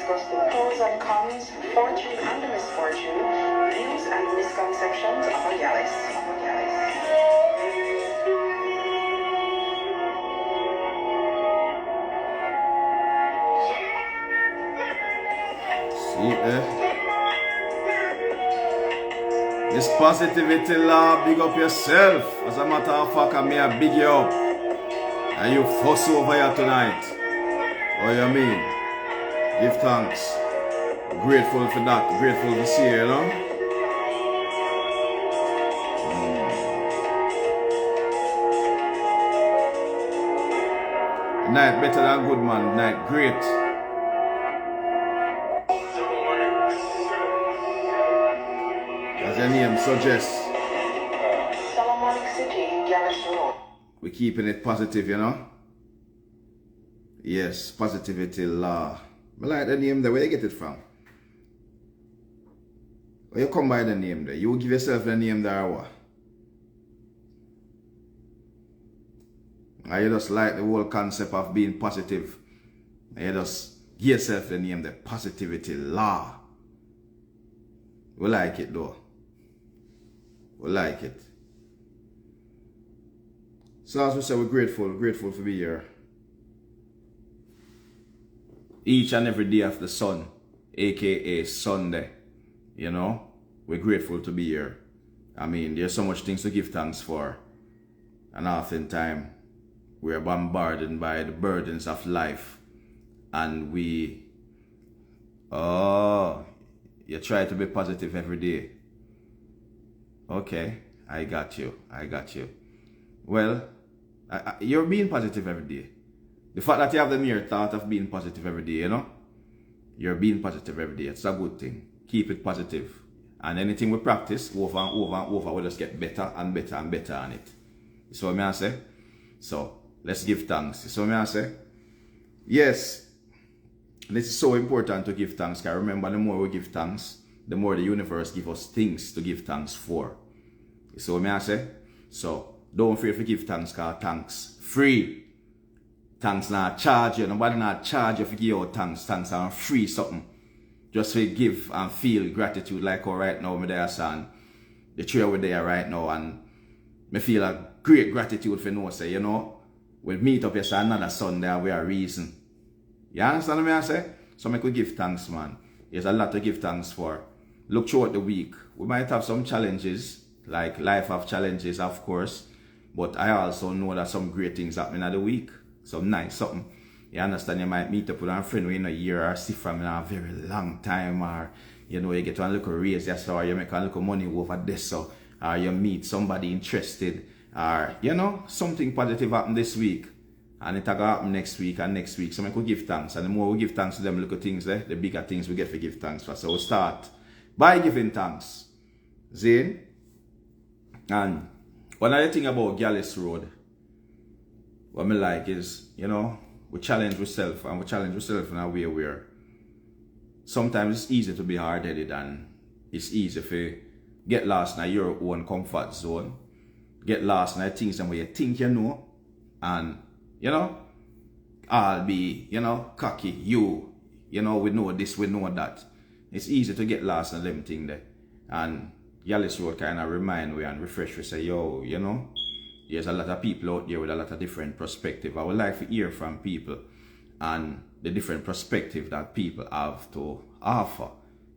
discuss the pros and cons, fortune and misfortune, views and misconceptions of a Gyalis. See this positivity law, big up yourself. As a matter of fact, I may big you up. And you fuss over here tonight. What you mean? Give thanks. Grateful for that. Grateful to see you, you know? Night better than good, man. Night great. As your name suggests. Gyalis Road. We're keeping it positive, you know? Yes, positivity law. I like the name there. Where you get it from? Where you come by the name there? You give yourself the name there or what? Or you just like the whole concept of being positive? Or you just give yourself the name the positivity law? We like it though. We like it. So as we say, we're grateful to be here. Each and every day of the sun, aka Sunday, you know, we're grateful to be here. I mean, there's so much things to give thanks for. And oftentimes, we're bombarded by the burdens of life. And you try to be positive every day. Okay, I got you. Well, you're being positive every day. The fact that you have the mere thought of being positive every day, you know, you're being positive every day. It's a good thing. Keep it positive. And anything we practice over and over and over, we'll just get better and better and better on it. So what I say? So let's give thanks. So what I say? Yes, this is so important to give thanks. Because remember, the more we give thanks, the more the universe gives us things to give thanks for. So what I say? So don't fear to give thanks, because thanks free. Thanks not charge you. Nobody not charge you for give out thanks. Thanks are free something. Just to give and feel gratitude, like how right now me there son. The tree over there right now, and me feel a great gratitude for no say, you know, we'll meet up here another Sunday and we are reason. You understand what I say? So I could give thanks, man. There's a lot to give thanks for. Look throughout the week. We might have some challenges, like life have challenges, of course. But I also know that some great things happening at the week. Some nice something. You understand? You might meet up with a friend in a year or see from in a very long time, or you know, you get one little raise, yes, or you make a little money over this, so or you meet somebody interested, or you know, something positive happened this week, and it will happen next week and next week. So we could give thanks, and the more we give thanks to them little things there, the bigger things we get to give thanks for. So we'll start by giving thanks. Zane. And one other thing about Gyalis Road, what I like is, you know, we challenge ourselves, and we challenge ourselves in a way where sometimes it's easy to be hard-headed, and it's easy to get lost in your own comfort zone, get lost in the things that you think you know, and, you know, I'll be, you know, cocky, you know, we know this, we know that. It's easy to get lost in them things there. And Gyalis Road kind of remind we and refresh we say, yo, you know, there's a lot of people out there with a lot of different perspective. I would like to hear from people and the different perspective that people have to offer.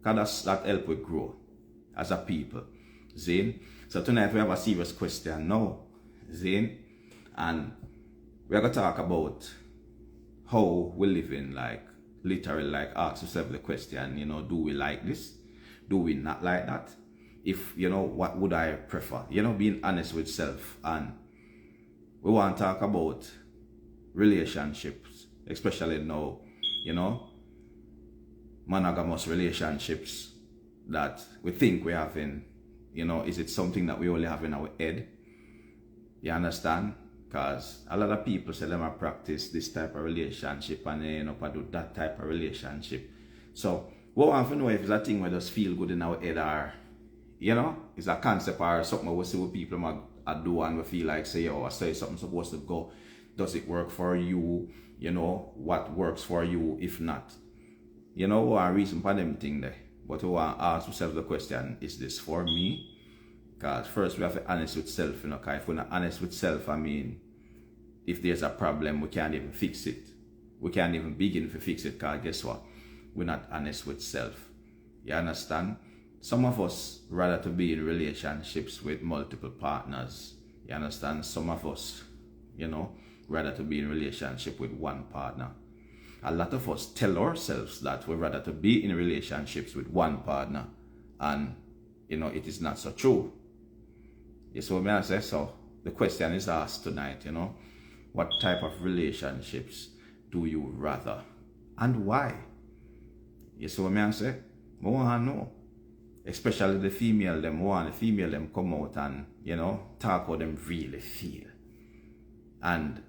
Because that help we grow as a people. Zane. So tonight we have a serious question now. Zane. And we're going to talk about how we live in, like, literally, like, ask yourself the question, you know, do we like this? Do we not like that? If, you know, what would I prefer? You know, being honest with self. And we want to talk about relationships, especially now, you know, monogamous relationships that we think we have in, you know, is it something that we only have in our head? You understand? Because a lot of people say them practice this type of relationship and they end up do that type of relationship. So we want to know if it's a thing where just feel good in our head, or, you know, it's a concept or something we see what people do and we feel like say, oh, I say something supposed to go. Does it work for you? You know, what works for you if not? You know, we want reason for them thing there. But we want to ask ourselves the question, is this for me? Because first we have to be honest with self, you know, because if we're not honest with self, I mean, if there's a problem, we can't even fix it. We can't even begin to fix it, because guess what? We're not honest with self. You understand? Some of us rather to be in relationships with multiple partners. You understand? Some of us, you know, rather to be in relationship with one partner. A lot of us tell ourselves that we rather to be in relationships with one partner, and you know, it is not so true. You see what I say? So the question is asked tonight, you know, what type of relationships do you rather, and why? You see what I say? I want to know. Especially the female them, want the female them come out and, you know, talk how them really feel. And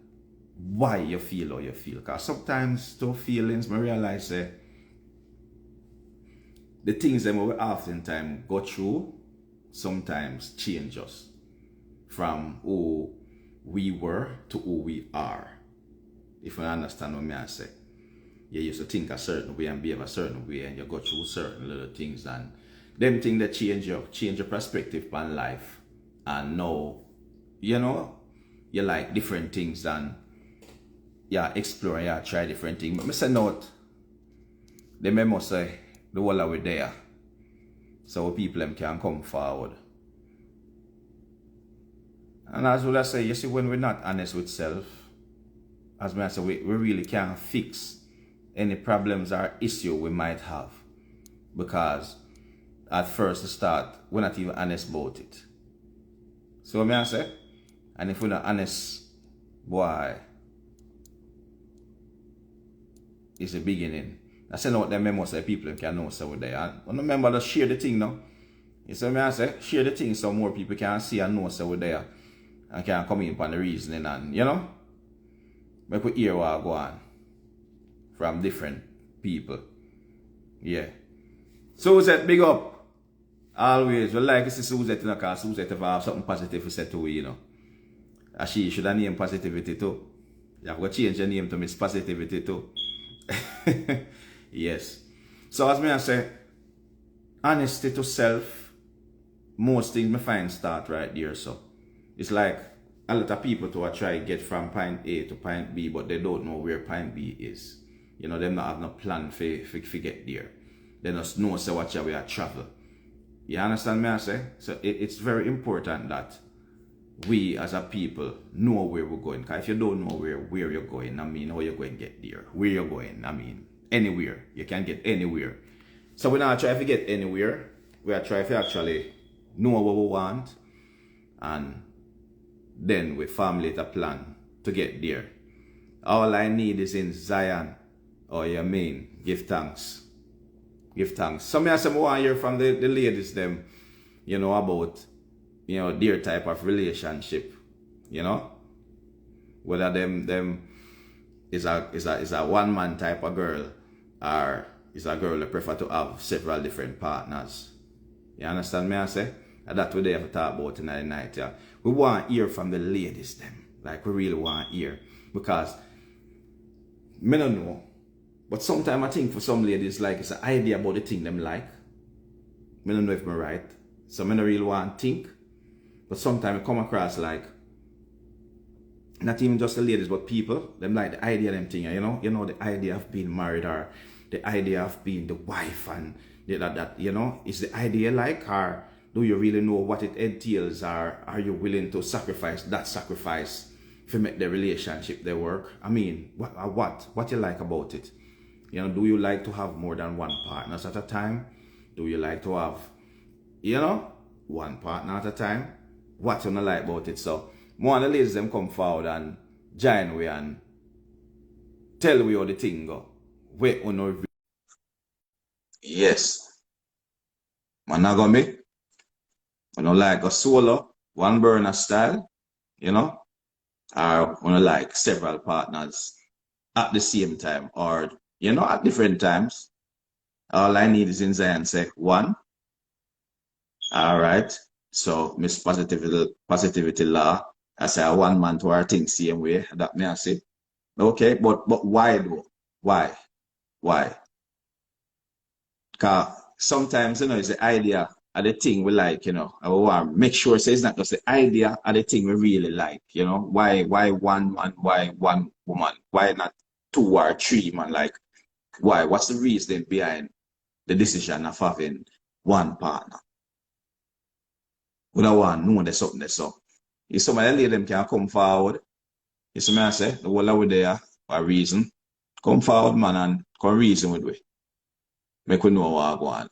why you feel how you feel. Because sometimes those feelings, I realize the things that we oftentimes go through sometimes change us from who we were to who we are. If you understand what I say. You used to think a certain way and behave a certain way, and you go through certain little things, and them things that change your perspective on life. And now, you know, you like different things, and yeah, explore, yeah, try different things. But I say note, the memo say the whole of it there, so people them can come forward. And as well as say, you see, when we're not honest with self, as I say, we really can't fix any problems or issue we might have, because at first the start we're not even honest about it. So what I say, and if we're not honest, boy, it's the beginning. I say out them memos so people can know so they are. And remember to share the thing now. You see what I say? Share the thing so more people can see and know so we're there, and can come in upon the reasoning, and you know, make we hear what go on from different people. Yeah. Suzette, big up. Always. We like to see Suzette, you know, because Suzette have something positive to say to you, you know. And she should have named Positivity too. You have to change your name to Miss Positivity too. Yes. So as I say, honesty to self, most things I find start right there. So it's like a lot of people to try to get from point A to point B, but they don't know where point B is. You know, them not have no plan for get there. They just know so what way I travel. You understand me I say? So it's very important that we as a people know where we're going. Because if you don't know where you're going, I mean, how you're going to get there. Where you're going, I mean, anywhere. You can get anywhere. So we're not trying to get anywhere. We are trying to actually know what we want, and then we formulate a plan to get there. All I need is in Zion, or you mean, give thanks. Give thanks. Some of them want to hear from the ladies them, you know, about, you know, their type of relationship, you know, whether them is a one man type of girl, or is a girl that prefer to have several different partners. You understand me I say? And that's what they have to talk about in the night. Yeah. We want to hear from the ladies them, like we really want to hear, because I don't know, but sometimes I think for some ladies, like, it's an idea about the thing them like. I don't know if I'm right. So I don't really want to think. But sometimes I come across like, not even just the ladies, but people, them like the idea of them thing, you know, the idea of being married, or the idea of being the wife, and that, you know, is the idea like, or do you really know what it entails, or are you willing to sacrifice that sacrifice to make the relationship they work? I mean, what you like about it? You know, do you like to have more than one partner at a time? Do you like to have, you know, one partner at a time? What you don't like about it? So, more of the ladies them come forward and join we and tell we how the thing go. Wait on our. Yes. Monogamy. I don't like a solo, one burner style, you know, or I don't like several partners at the same time, or, you know, at different times. All I need is in Zion say one. All right. So Miss Positivity Law, I say a one man to our thing same way. That may I say. Okay, but why though? Why? Why? Cause sometimes, it's the idea of the thing we like, I want to make sure so it's not just the idea of the thing we really like, Why one man, why one woman? Why not two or three man? Like, why? What's the reason behind the decision of having one partner? We don't want to know there's something that's up. If some of the lady them can come forward, you see me I say, the whole of we there for a reason. Come forward, man, and come reason with we. Make we know what go on.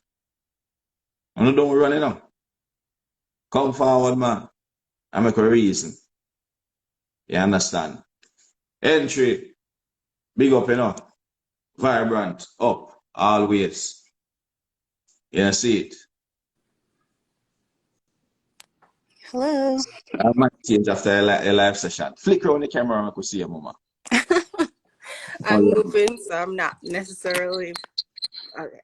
And don't run it now. Come forward, man, and make a reason. You understand? Entry, big up, vibrant, up, always. You see it? Hello. I might change after a live session. Flicker on the camera and I could see you, mama. I'm moving, so I'm not necessarily. Okay.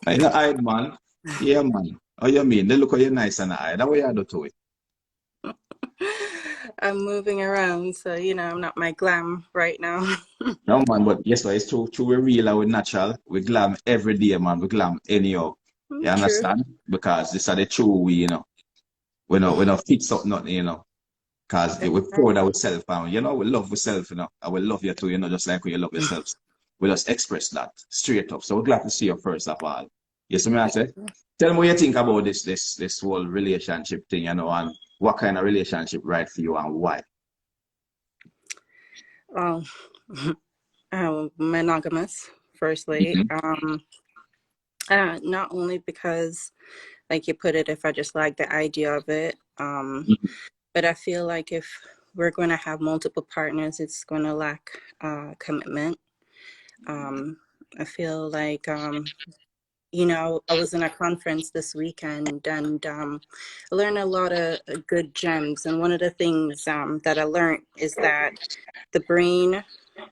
I know hide, man. Yeah, man. Oh, you mean? They look how you nice and hide. That way I do to it. I'm moving around, so I'm not my glam right now. No, man, but yes, it's true. We're real and we're natural. We glam every day, man. We glam anyhow. You True. understand? Because this are the true we, We not fix up nothing, Because we're proud of ourselves, and we love ourselves, and we love you too, just like when you love yourself. We just express that straight up. So we're glad to see you first of all. Yes, I say. Tell me what you think about this whole relationship thing, and what kind of relationship right for you and why. Well, monogamous, firstly. Not only because, like you put it, if I just like the idea of it, but I feel like if we're going to have multiple partners, it's going to lack commitment. I feel like, I was in a conference this weekend and I learned a lot of good gems. And one of the things that I learned is that the brain,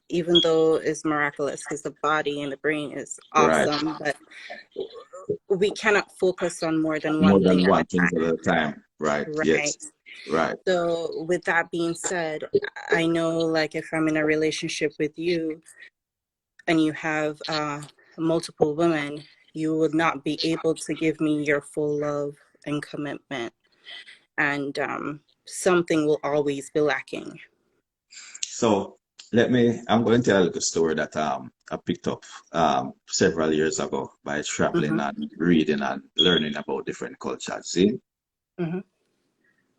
even though is miraculous because the body and the brain is awesome, Right. but we cannot focus on more than More one than thing one at a thing time. at a time. Right. Right. Yes. Right. So with that being said, I know like if I'm in a relationship with you and you have multiple women, you would not be able to give me your full love and commitment. And something will always be lacking. So I'm going to tell a little story that I picked up several years ago by traveling and reading and learning about different cultures. See?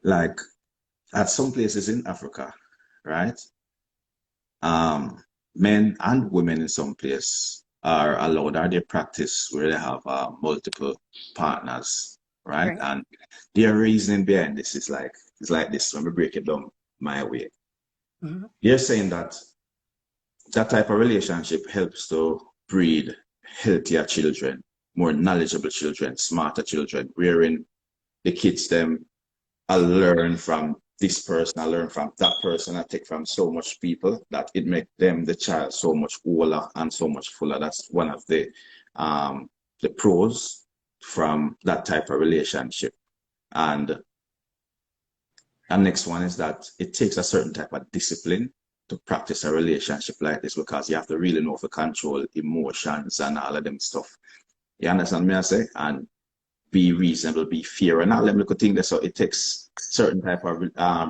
Like at some places in Africa, right? Men and women in some places are allowed, or they practice where they have multiple partners, right? And their reasoning behind this is like this. When we break it down my way, they're saying that type of relationship helps to breed healthier children, more knowledgeable children, smarter children, wherein the kids them I learn from this person, I learn from that person, I take from so much people that it makes them, the child, so much older and so much fuller. That's one of the pros from that type of relationship. And next one is that it takes a certain type of discipline to practice a relationship like this because you have to really know how to control emotions and all of them stuff. You understand me I say? And be reasonable, be fair, and all them little things. So it takes certain type of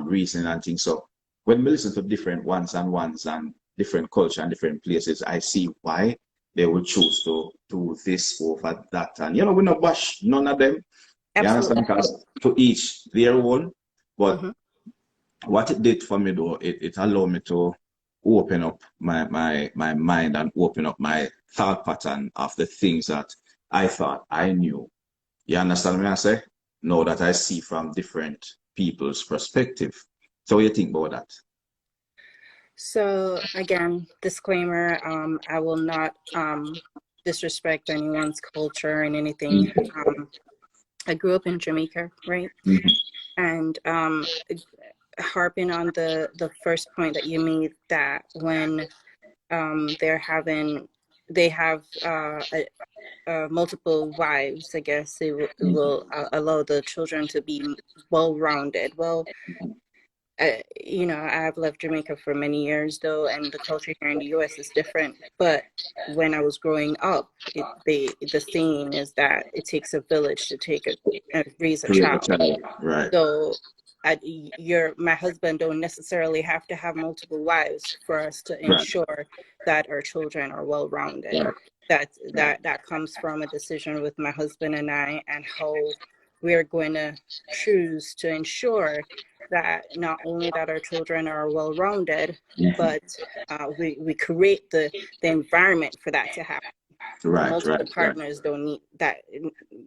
reasoning and things. So when we listen to different ones and different culture and different places, I see why they would choose to do this over that. And we not bash none of them. Absolutely. You understand? Because to each their own. But what it did for me though, it allowed me to open up my mind and open up my thought pattern of the things that I thought I knew. You understand me I say? Know that I see from different people's perspective. So what do you think about that? So again, disclaimer, I will not disrespect anyone's culture and anything. I grew up in Jamaica, right? And harping on the first point that you made, that when they have multiple wives, I guess it will allow the children to be well-rounded. Well, you know, I've left Jamaica for many years though, and the culture here in the US is different. But when I was growing up, the saying is that it takes a village to raise a To raise a child. child. Right. So my husband don't necessarily have to have multiple wives for us to Right. ensure that our children are well-rounded. Right. That comes from a decision with my husband and I, and how we're going to choose to ensure that not only that our children are well-rounded, but we create the environment for that to happen. Right. Multiple partners don't need that.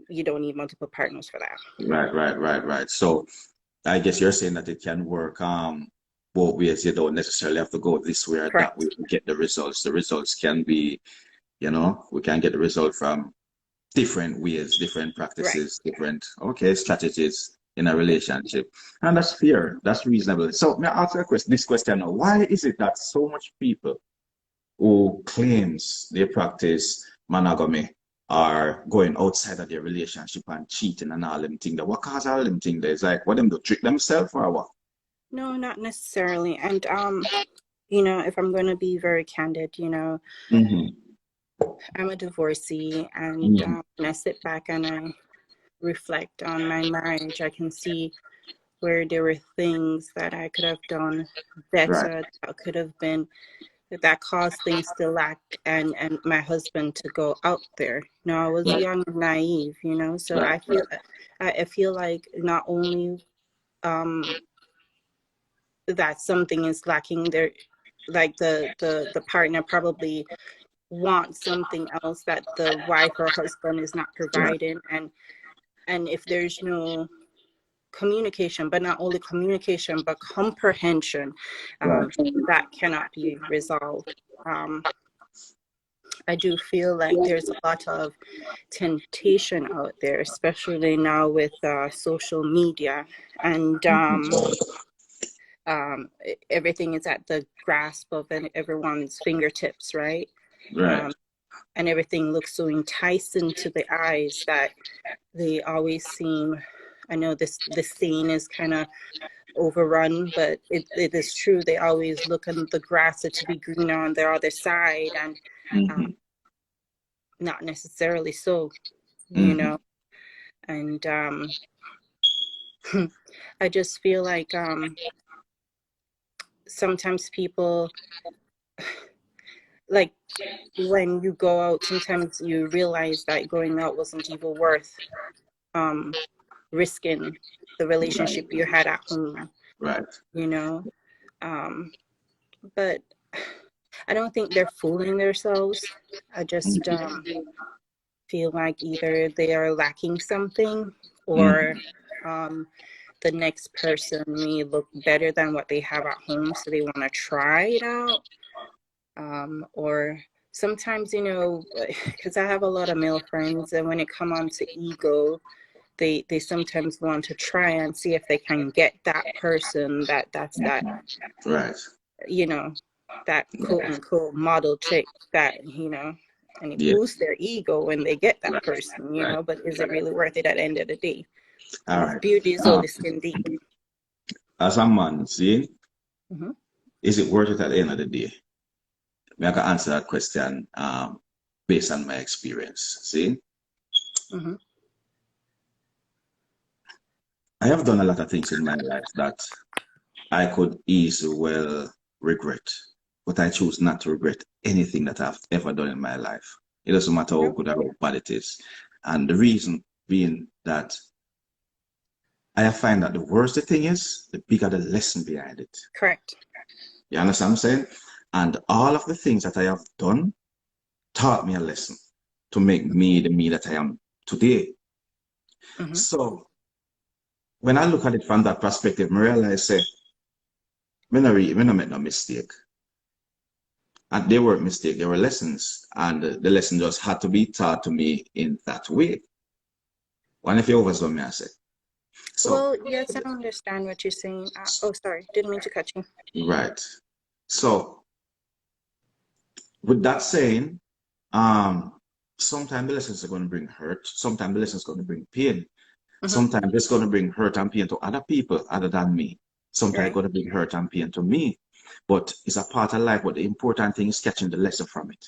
You don't need multiple partners for that. Right. So I guess you're saying that it can work both ways. You don't necessarily have to go this way or that way to get the results. The results can be, you know, we can get the result from different ways, different practices, different strategies in a relationship. And that's fair. That's reasonable. So may I ask this question now? Why is it that so much people who claims they practice monogamy are going outside of their relationship and cheating and all them things? What cause all them things? It's like, what them do, trick themselves or what? No, not necessarily. And you know, if I'm going to be very candid, you know, I'm a divorcee, and when I sit back and I reflect on my marriage, I can see where there were things that I could have done better, that could have been, that caused things to lack, and my husband to go out there. You know, I was young and naive, you know, so I feel like not only that something is lacking there, like the partner probably wants something else that the wife or husband is not providing, and if there's no communication, but not only communication but comprehension, that cannot be resolved. I do feel like there's a lot of temptation out there, especially now with social media, and everything is at the grasp of everyone's fingertips, right? And everything looks so enticing to the eyes that they always seem, I know this scene is kind of overrun, but it is true. They always look on the grass to be greener on their other side, and not necessarily so, you know. And I just feel like sometimes people, like when you go out, sometimes you realize that going out wasn't even worth risking the relationship you had at home, you know. But I don't think they're fooling themselves. I just feel like either they are lacking something, or the next person may look better than what they have at home, so they want to try it out. Or sometimes, you know, because I have a lot of male friends, and when it comes on to ego, they sometimes want to try and see if they can get that person that's you know, that quote unquote model chick, that, you know, and it boosts their ego when they get that person, you know. But is it really worth it at the end of the day? Beauty is only skin deep. As a man, see, is it worth it at the end of the day? I can answer that question based on my experience. See, I have done a lot of things in my life that I could easily well regret, but I choose not to regret anything that I've ever done in my life. It doesn't matter how good or how bad it is. And the reason being that I find that the worse the thing is, the bigger the lesson behind it. Correct. You understand what I'm saying? And all of the things that I have done taught me a lesson to make me the me that I am today. So when I look at it from that perspective, I realize, say, I don't make no mistake. And they weren't mistakes, they were lessons. And the lesson just had to be taught to me in that way. What if you oversaw me, I say? So, well, yes, I understand what you're saying. Oh, sorry, didn't mean to cut you. Right. So, with that saying, sometimes the lessons are going to bring hurt. Sometimes the lessons are going to bring pain. Sometimes it's going to bring hurt and pain to other people other than me. Sometimes Right. it's going to bring hurt and pain to me. But it's a part of life. But the important thing is catching the lesson from it.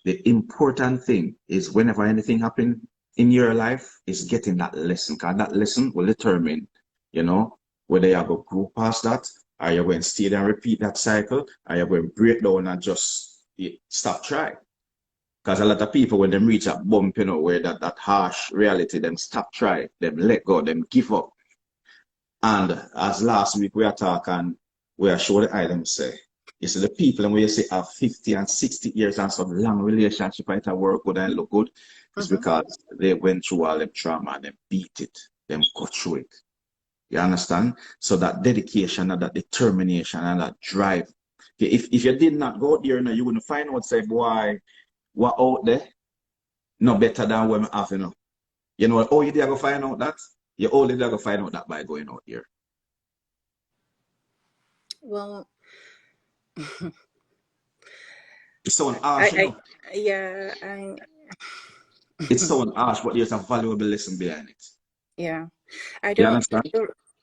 The important thing is whenever anything happens in your life is getting that lesson. Because that lesson will determine, you know, whether you're going to go past that, or you're going to stay there and repeat that cycle, or you're going to break down and just stop trying. Because a lot of people, when they reach a bump, you know, where that harsh reality, them stop try, them let go, them give up. And as last week we are talking, we are showing the items say, you see the people and when you say have 50 and 60 years and some long relationship, it work good and look good, it's because they went through all them trauma and they beat it, them got through it. You understand? So that dedication and that determination and that drive. Okay, if you did not go there, you wouldn't find out, say, boy, what out there, no better than what I have, you know. You know, oh, you did go find out that? You only did go find out that by going out here. Well, It's so harsh, you know. yeah, It's so harsh, but there's a valuable lesson behind it. yeah. You understand?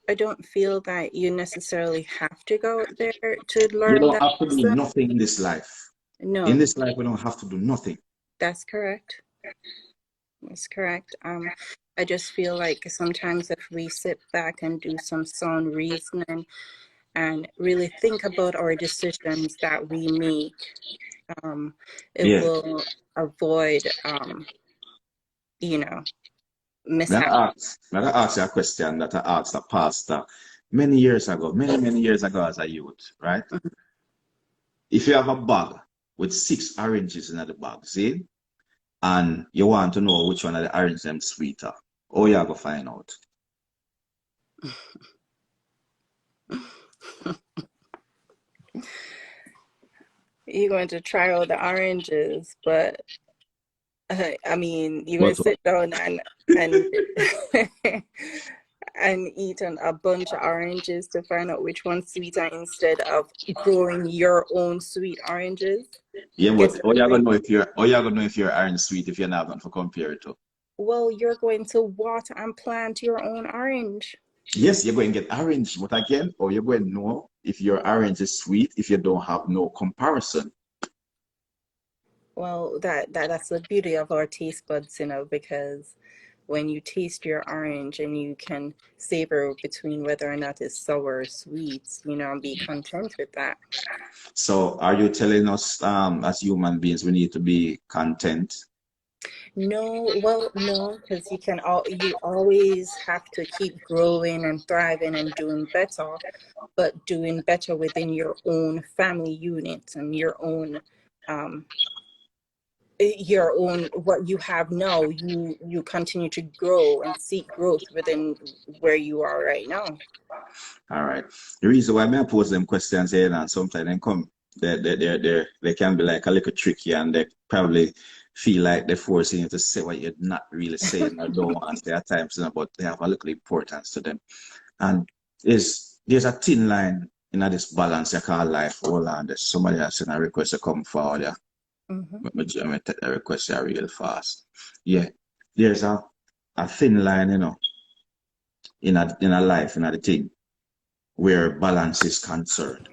I don't feel that you necessarily have to go there to You learn don't that have to do lesson. nothing in this life. No, In this life, we don't have to do nothing. that's correct. That's correct. I just feel like sometimes if we sit back and do some sound reasoning and really think about our decisions that we make, it Yeah. will avoid, you know, I'm mishap. gonna ask you a question that I asked a pastor many years ago, many years ago as a youth, right? If you have a bag with 6 oranges in the bag, see, and you want to know which one of the oranges them sweeter, oh, you have to find out. You're going to try all the oranges, but I mean, you're going But to sit down and and eat a bunch of oranges to find out which one's sweeter instead of growing your own sweet oranges. yeah, Get but what oh, I you're gonna mean? know if you're oh, you're gonna know if your orange sweet if you're not going to compare it to. Well, you're going to water and plant your own orange. Yes, you're going to get orange, but again, or you're going to know if your orange is sweet if you don't have no comparison. Well, that's the beauty of our taste buds, because when you taste your orange and you can savor between whether or not it's sour or sweet, and be content with that. So are you telling us as human beings we need to be content? No, well, no, because you always have to keep growing and thriving and doing better, but doing better within your own family unit and your own what you have now. You continue to grow and seek growth within where you are right now. All right. The reason why I pose them questions here and sometimes they come, they can be like a little tricky and they probably feel like they're forcing you to say what you're not really saying or don't want to say at times, but they have a little importance to them. And there's a thin line in this balance you call life. Hold on, there's somebody has sent a request to come forward. Yeah. Mm-hmm. Let me take the request here real fast. Yeah. There's a thin line, in a life, in a thing where balance is concerned.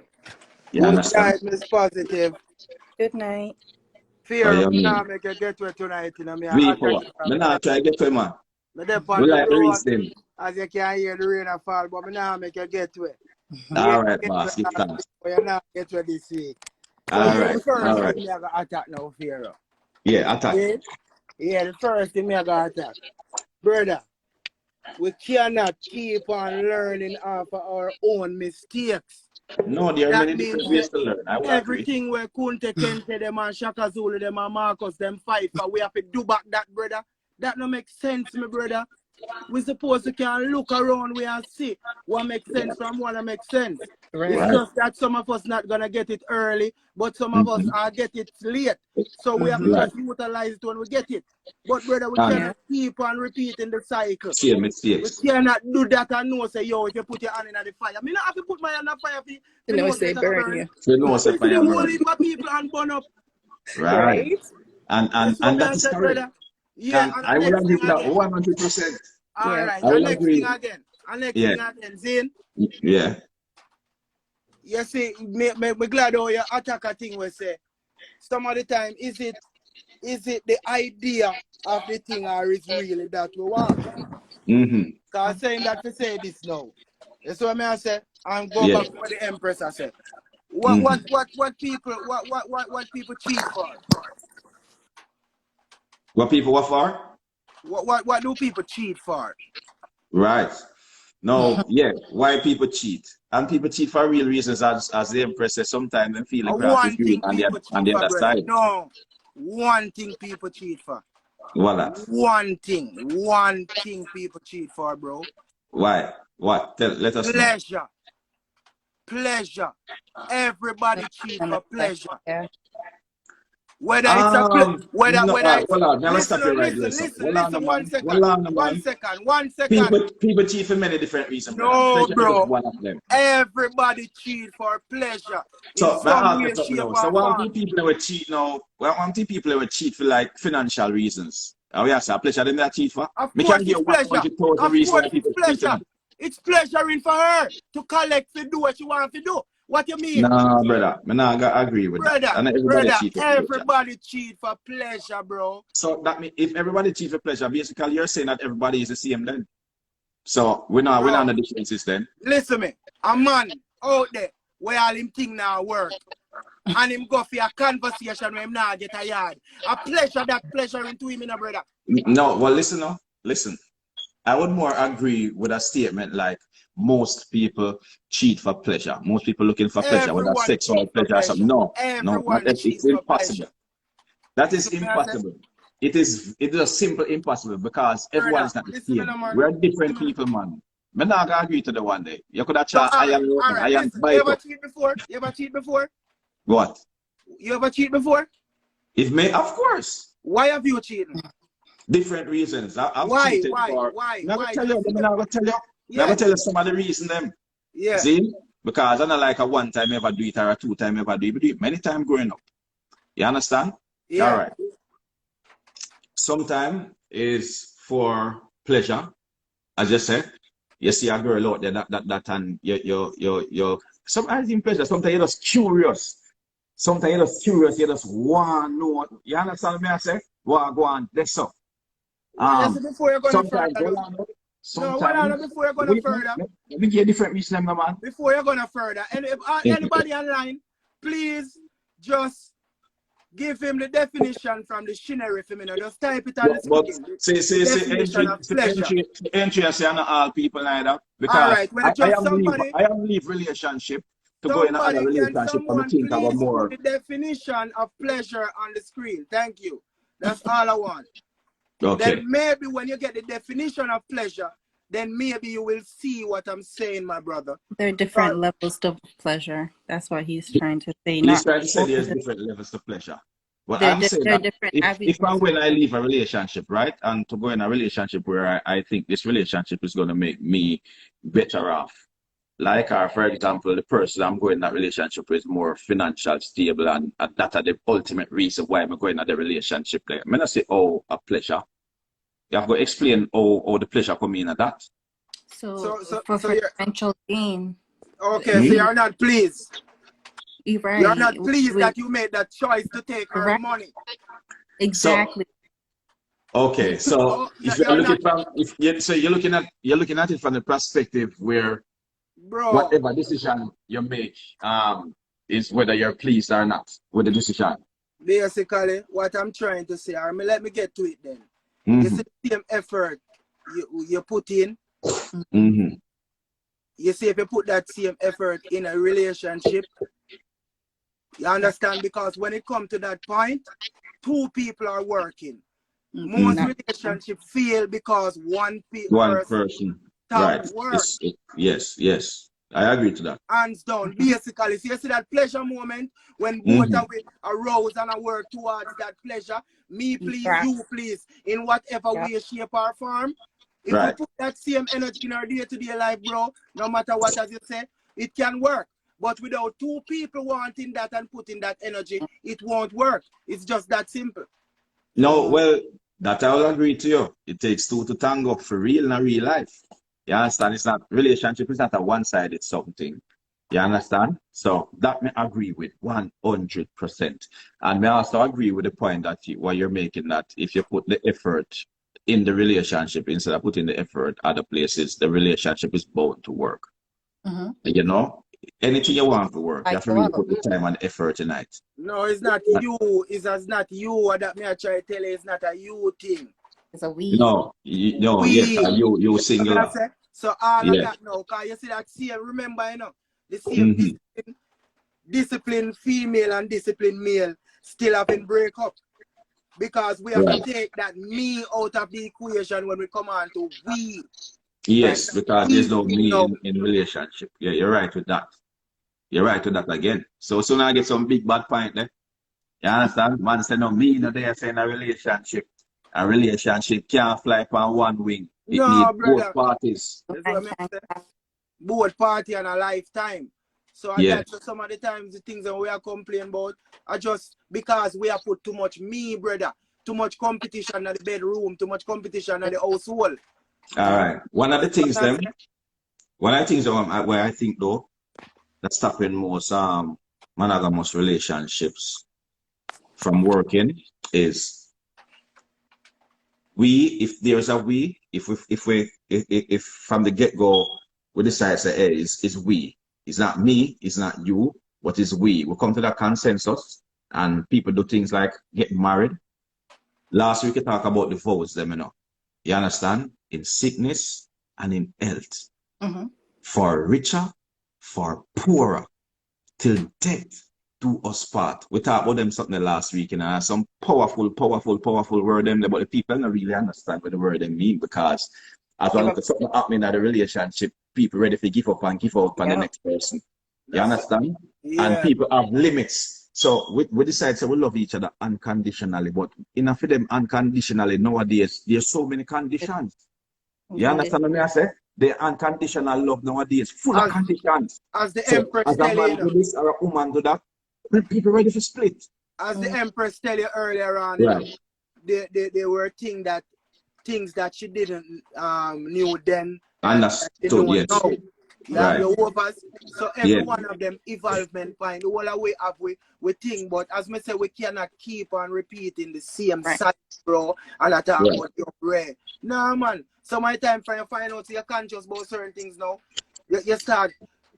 You Good understand? night, Miss Positive. Good night. Oh, Fear you of mean? now make you get to it tonight, me We attack power. it Me from not side. try to get to it, man. Me dep We on the like the road, reason. as you can hear the rain a fall, but me now make you get to it. Yeah, All right, get to boss. it Give last thanks. week, but you now get to it this week. So All here right. the first All thing right. me I got attack now, Fear of. Yeah, attack. Yeah? Yeah, the first thing me I got attack. Brother, we cannot keep on learning off of our own mistakes. No, there are That many different means ways to learn. I will agree. everything where Kunte Kente, them and Shaka Zulu, them and Marcus, them fight for, we have to do back that, brother. That no make sense, my brother. We supposed to can look around we and see what makes sense from what that makes sense. It's Right. Right. just that some of us not gonna get it early, but some of us Mm-hmm. are get it late. So we have to Right. just utilize it when we get it. But brother, we And Yeah. cannot keep on repeating the cycle. same We mistakes. cannot do that and know say, yo, if you put your hand in the fire. I mean, I have to put my hand in the fire for know Say get a burn burn. you. So you know You what's a see the fire whole burn. heap of people and burn up. Right. Right. And That's what and me that I is said, correct. brother. Yeah, And and I the will next agree thing with that again. 100%. All Yeah. right, I and will next thing agree. again. And next Yeah. thing again, Zane. Yeah. You see, me glad how you attack a thing we say. Some of the time, is it the idea of the thing or is really that we want? Mm-hmm. Because saying that to say this now. That's what I say. And go Yeah. back to what the Empress I said. Mm-hmm. What people cheat for? What people what for? What do people cheat for? Right. No, yeah, why people cheat. And people cheat for real reasons as the Empress says, sometimes they feel the grass is One green thing on people on cheat the for, other brother. side. No. One thing people cheat for. Voila. One thing people cheat for, bro. Why? What? Let us know. Pleasure. Everybody cheat for pleasure. Yeah. Whether it's a No, whether it's hold on. Never stop listen, you right there. So. listen, Hold on, listen, man. Hold on, man. one second. People cheat for many different reasons, brother. No, Pleasure is just bro. one of them. Everybody cheat for pleasure in So, I some ask way, you something shape, now. So, or one form. of the people that would cheat now, one of the people that would cheat for like financial reasons. Oh, yes, a pleasure them that cheat for. Of Me course, can give it's pleasure. 100,000 Of reasons course, why it's people cheat, you pleasure. know. It's pleasuring for her to collect to do what she wants to do. What you mean? No, brother. I not agree with that. And everybody cheat for pleasure. Everybody cheat for pleasure, bro. So that means if everybody cheat for pleasure, basically you're saying that everybody is the same then. So we're not on the differences then. Listen me, a man out there where all him thing now work. And him go for a conversation when him now get a yard. A pleasure that pleasuring to him, brother. No, well listen now. Listen. I would more agree with a statement like most people cheat for pleasure. Most people looking for pleasure, whether Everyone sexual cheat for pleasure or something. No, Everyone it's cheats for impossible. pleasure. That is impossible. It is a simple impossible because everyone is not the same. We're different people, man. I'm not gonna agree to the one day. You could have tried iron You ever cheat before? What? You ever cheat before? If me, of course. Why have you cheated? Different reasons. I've cheated for. Why? I'm gonna tell you. I'm gonna tell you some of the reasons them. Yeah. See? Because I'm not like a one time ever do it or a two time ever do it. We do it many times growing up. You understand? Yeah. All right. Sometimes is for pleasure. As you said, you see a girl out there that and you sometimes in pleasure, sometimes you're just curious. Sometimes you're just curious, you just want to know. You understand me I say? Go on, that's up. Before you're going further. Sometimes Before you're going further. Let me get different reason, man. Before you're going further. And if anybody online, please just give him the definition from the dictionary for me. Just type it on the screen. Entry, I say not all people neither. Because I am leave relationship to go in another relationship and think about more. Put the definition of pleasure on the screen. Thank you. That's all I want. Okay. Then maybe when you get the definition of pleasure, then maybe you will see what I'm saying, my brother. There are different levels to pleasure. That's what he's trying to say. He's trying to say there's different levels to pleasure. Well, I'm saying that if and when I leave a relationship, right, and to go in a relationship where I think this relationship is going to make me better off, like, for example, the person I'm going in that relationship with is more financial stable, and that are the ultimate reason why I'm going in the relationship. Like, I'm not say, oh, a pleasure. You have to explain how the pleasure come in at that. So for financial gain. Okay, so you're not pleased. Right. You're not pleased that you made that choice to take her money. Exactly. Okay, so if you're looking from you're looking at it from the perspective where whatever decision you make is whether you're pleased or not with the decision. Basically, what I'm trying to say, let me get to it then. You see the same effort you put in. You see, if you put that same effort in a relationship, you understand? Because when it comes to that point, two people are working. Most relationships fail because one person right. Yes. I agree to that. Hands down. Basically, so you see that pleasure moment when both of we arouse and I work towards that pleasure. Me please, you please, in whatever way, shape, or form. If we put that same energy in our day-to-day life, bro, no matter what, as you say, it can work. But without two people wanting that and putting that energy, it won't work. It's just that simple. No, well, that I will agree to you. It takes two to tango for real in a real life. You understand? It's not relationship. It's not a one-sided something. You understand? So that me agree with 100%. And me also agree with the point that what you're making, that if you put the effort in the relationship instead of putting the effort other places, the relationship is bound to work. Mm-hmm. You know, anything you want to work, you I have to go really out. put the time and effort in it. No, it's not you. It's not you. That me I try to tell you, it's not a you thing. It's a we. No, no, yes, We. you You know what I singular. say? So all of Yes. that now, cause you see that same, remember, you know, the same Mm-hmm. discipline female and discipline male still having break up. Because we have to Right. take that me out of the equation when we come on to we. Yes, because We there's no me now. in relationship. Yeah, you're right with that. You're right with that again. So soon I get some big bad point there. You understand? Man say no me no they saying a relationship. A relationship can't fly on one wing. It No, needs both brother. parties. That's what I say. Both party and a lifetime. So Yeah. that's some of the times the things that we are complaining about are just because we have put too much me, brother. Too much competition at the bedroom, too much competition at the household. All right. One of the things That's them, one of the things where I think though that's stopping most monogamous relationships from working is if there's a if from the get-go we decide say hey, it's we. It's not me, it's not you, but it's we. We come to that consensus and people do things like get married. Last week we talked about the vows, them, you know. You understand? In sickness and in health. Mm-hmm. For richer, for poorer, till death do us part. We talked about them something last week, and some powerful word them, but the people don't really understand what the word they mean because as well Give look up. at something happening in the relationship, people ready to give up and give out on the Yeah. next person. You That's understand? And yeah. people have limits. So we decide to we love each other unconditionally, but enough of them unconditionally nowadays, there's so many conditions. You understand what I say? The unconditional love nowadays, full of As conditions. as the So Empress as a tell you, man you know, do this or a woman do that, when people ready to split. as the Mm-hmm. Empress tell you earlier on, you know, Right. they were things that she didn't knew then and she Understood, know yes. now. That Right. the overs. So every Yeah. one of them evolvement point. The whole way have we think, but as me say, we cannot keep on repeating the same Right. cycle, bro. And I talk Right. about your brain. Nah, man. So my time for you find out you're conscious about certain things now. You start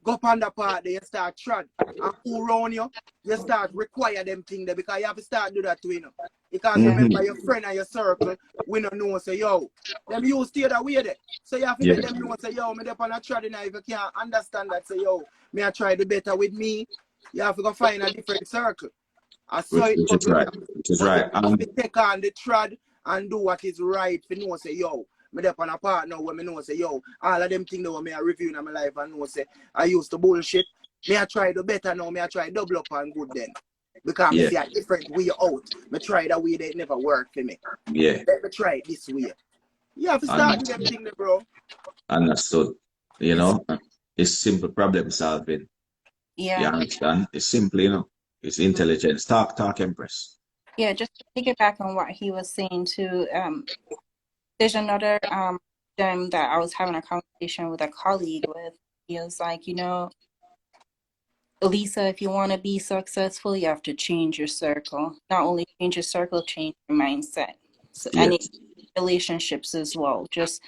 go up on the part there, you start trod. And who round you start require them things there because you have to start do that too, you know. Because Yeah. remember your friend and your circle, we don't know say yo. Them you stay that way there. So you have to Yeah. let them know say yo, me up on a trod now. If you can't understand that, say yo, me I try the better with me. You have to go find a different circle. I saw it Which but is right. Which is but you right. have to take on the trod and do what is right for know say yo. Me up on a part now where me know say yo, all of them things that me I review in my life and know say I used to bullshit. Me I try the better now, me I try double up and good then. Because me Yeah. see a different way out. Me try that way that it never worked for me. Yeah. Let me try it this way. You have to start with them Understood. things, bro. Understood. You It's know, it's simple problem solving. You Yeah. understand? It's simple, you know. It's intelligence. Talk, Empress. Yeah. Just to piggyback on what he was saying too. There's another gem that I was having a conversation with a colleague with. He was like, Elisa, if you want to be successful, you have to change your circle. Not only change your circle, change your mindset. So, and Yes. relationships as well. Just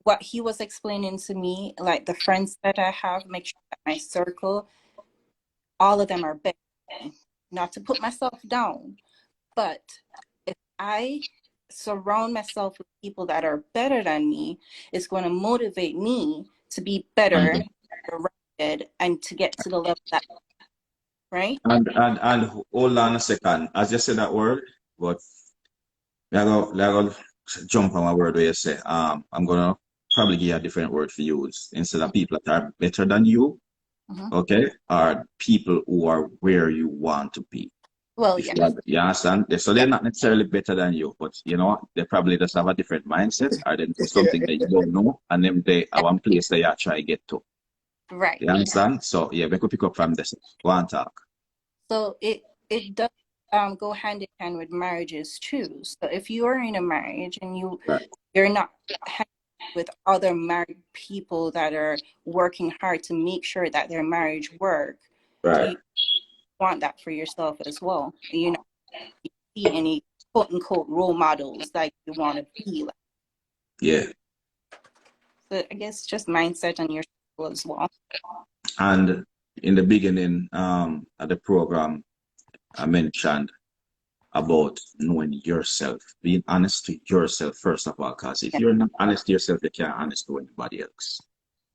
what he was explaining to me, like the friends that I have, make sure that my circle, all of them are better. Not to put myself down, but if I surround myself with people that are better than me, it's going to motivate me to be better, rounded, and to get to the level that, right? And hold on a second. As you said that word, but let go jump on my word where you say, I'm gonna probably give you a different word for use. Instead of people that are better than you, Mm-hmm. okay, are people who are where you want to be. Well, If yeah. you understand? So they're Yeah. not necessarily better than you, but you know, they probably just have a different mindset or they do something that you don't know, and then they have one place they are trying to get to. Right. You understand? So yeah, we could pick up from this. Go and talk. So it does go hand in hand with marriages too. So if you are in a marriage and Right. you're not with other married people that are working hard to make sure that their marriage work, Right. you want that for yourself as well. You know, you see any quote unquote role models that you want to be like. Yeah. So I guess just mindset on your as well. And in the beginning, at the program, I mentioned about knowing yourself, being honest to yourself first of all, because if Yeah, you're not honest to yourself, you can't honest to anybody else.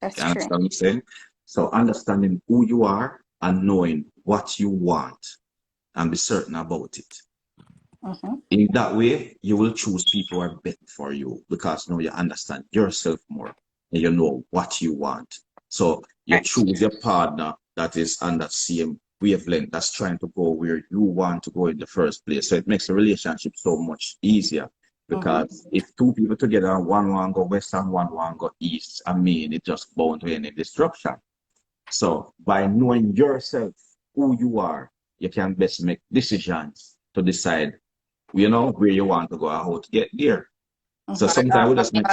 that's You true. understand what I'm saying? So understanding who you are and knowing what you want and be certain about it. Mm-hmm. In that way, you will choose people who are better for you because now you understand yourself more and you know what you want. So you Right. choose your partner that is on that same wavelength, that's trying to go where you want to go in the first place. So it makes the relationship so much easier Mm-hmm. because if two people together and one want go west and one want go east, I mean, it just bound to any destruction. So by knowing yourself, who you are, you can best make decisions to decide, you know, where you want to go and how to get there. So Mm-hmm. sometimes we just make.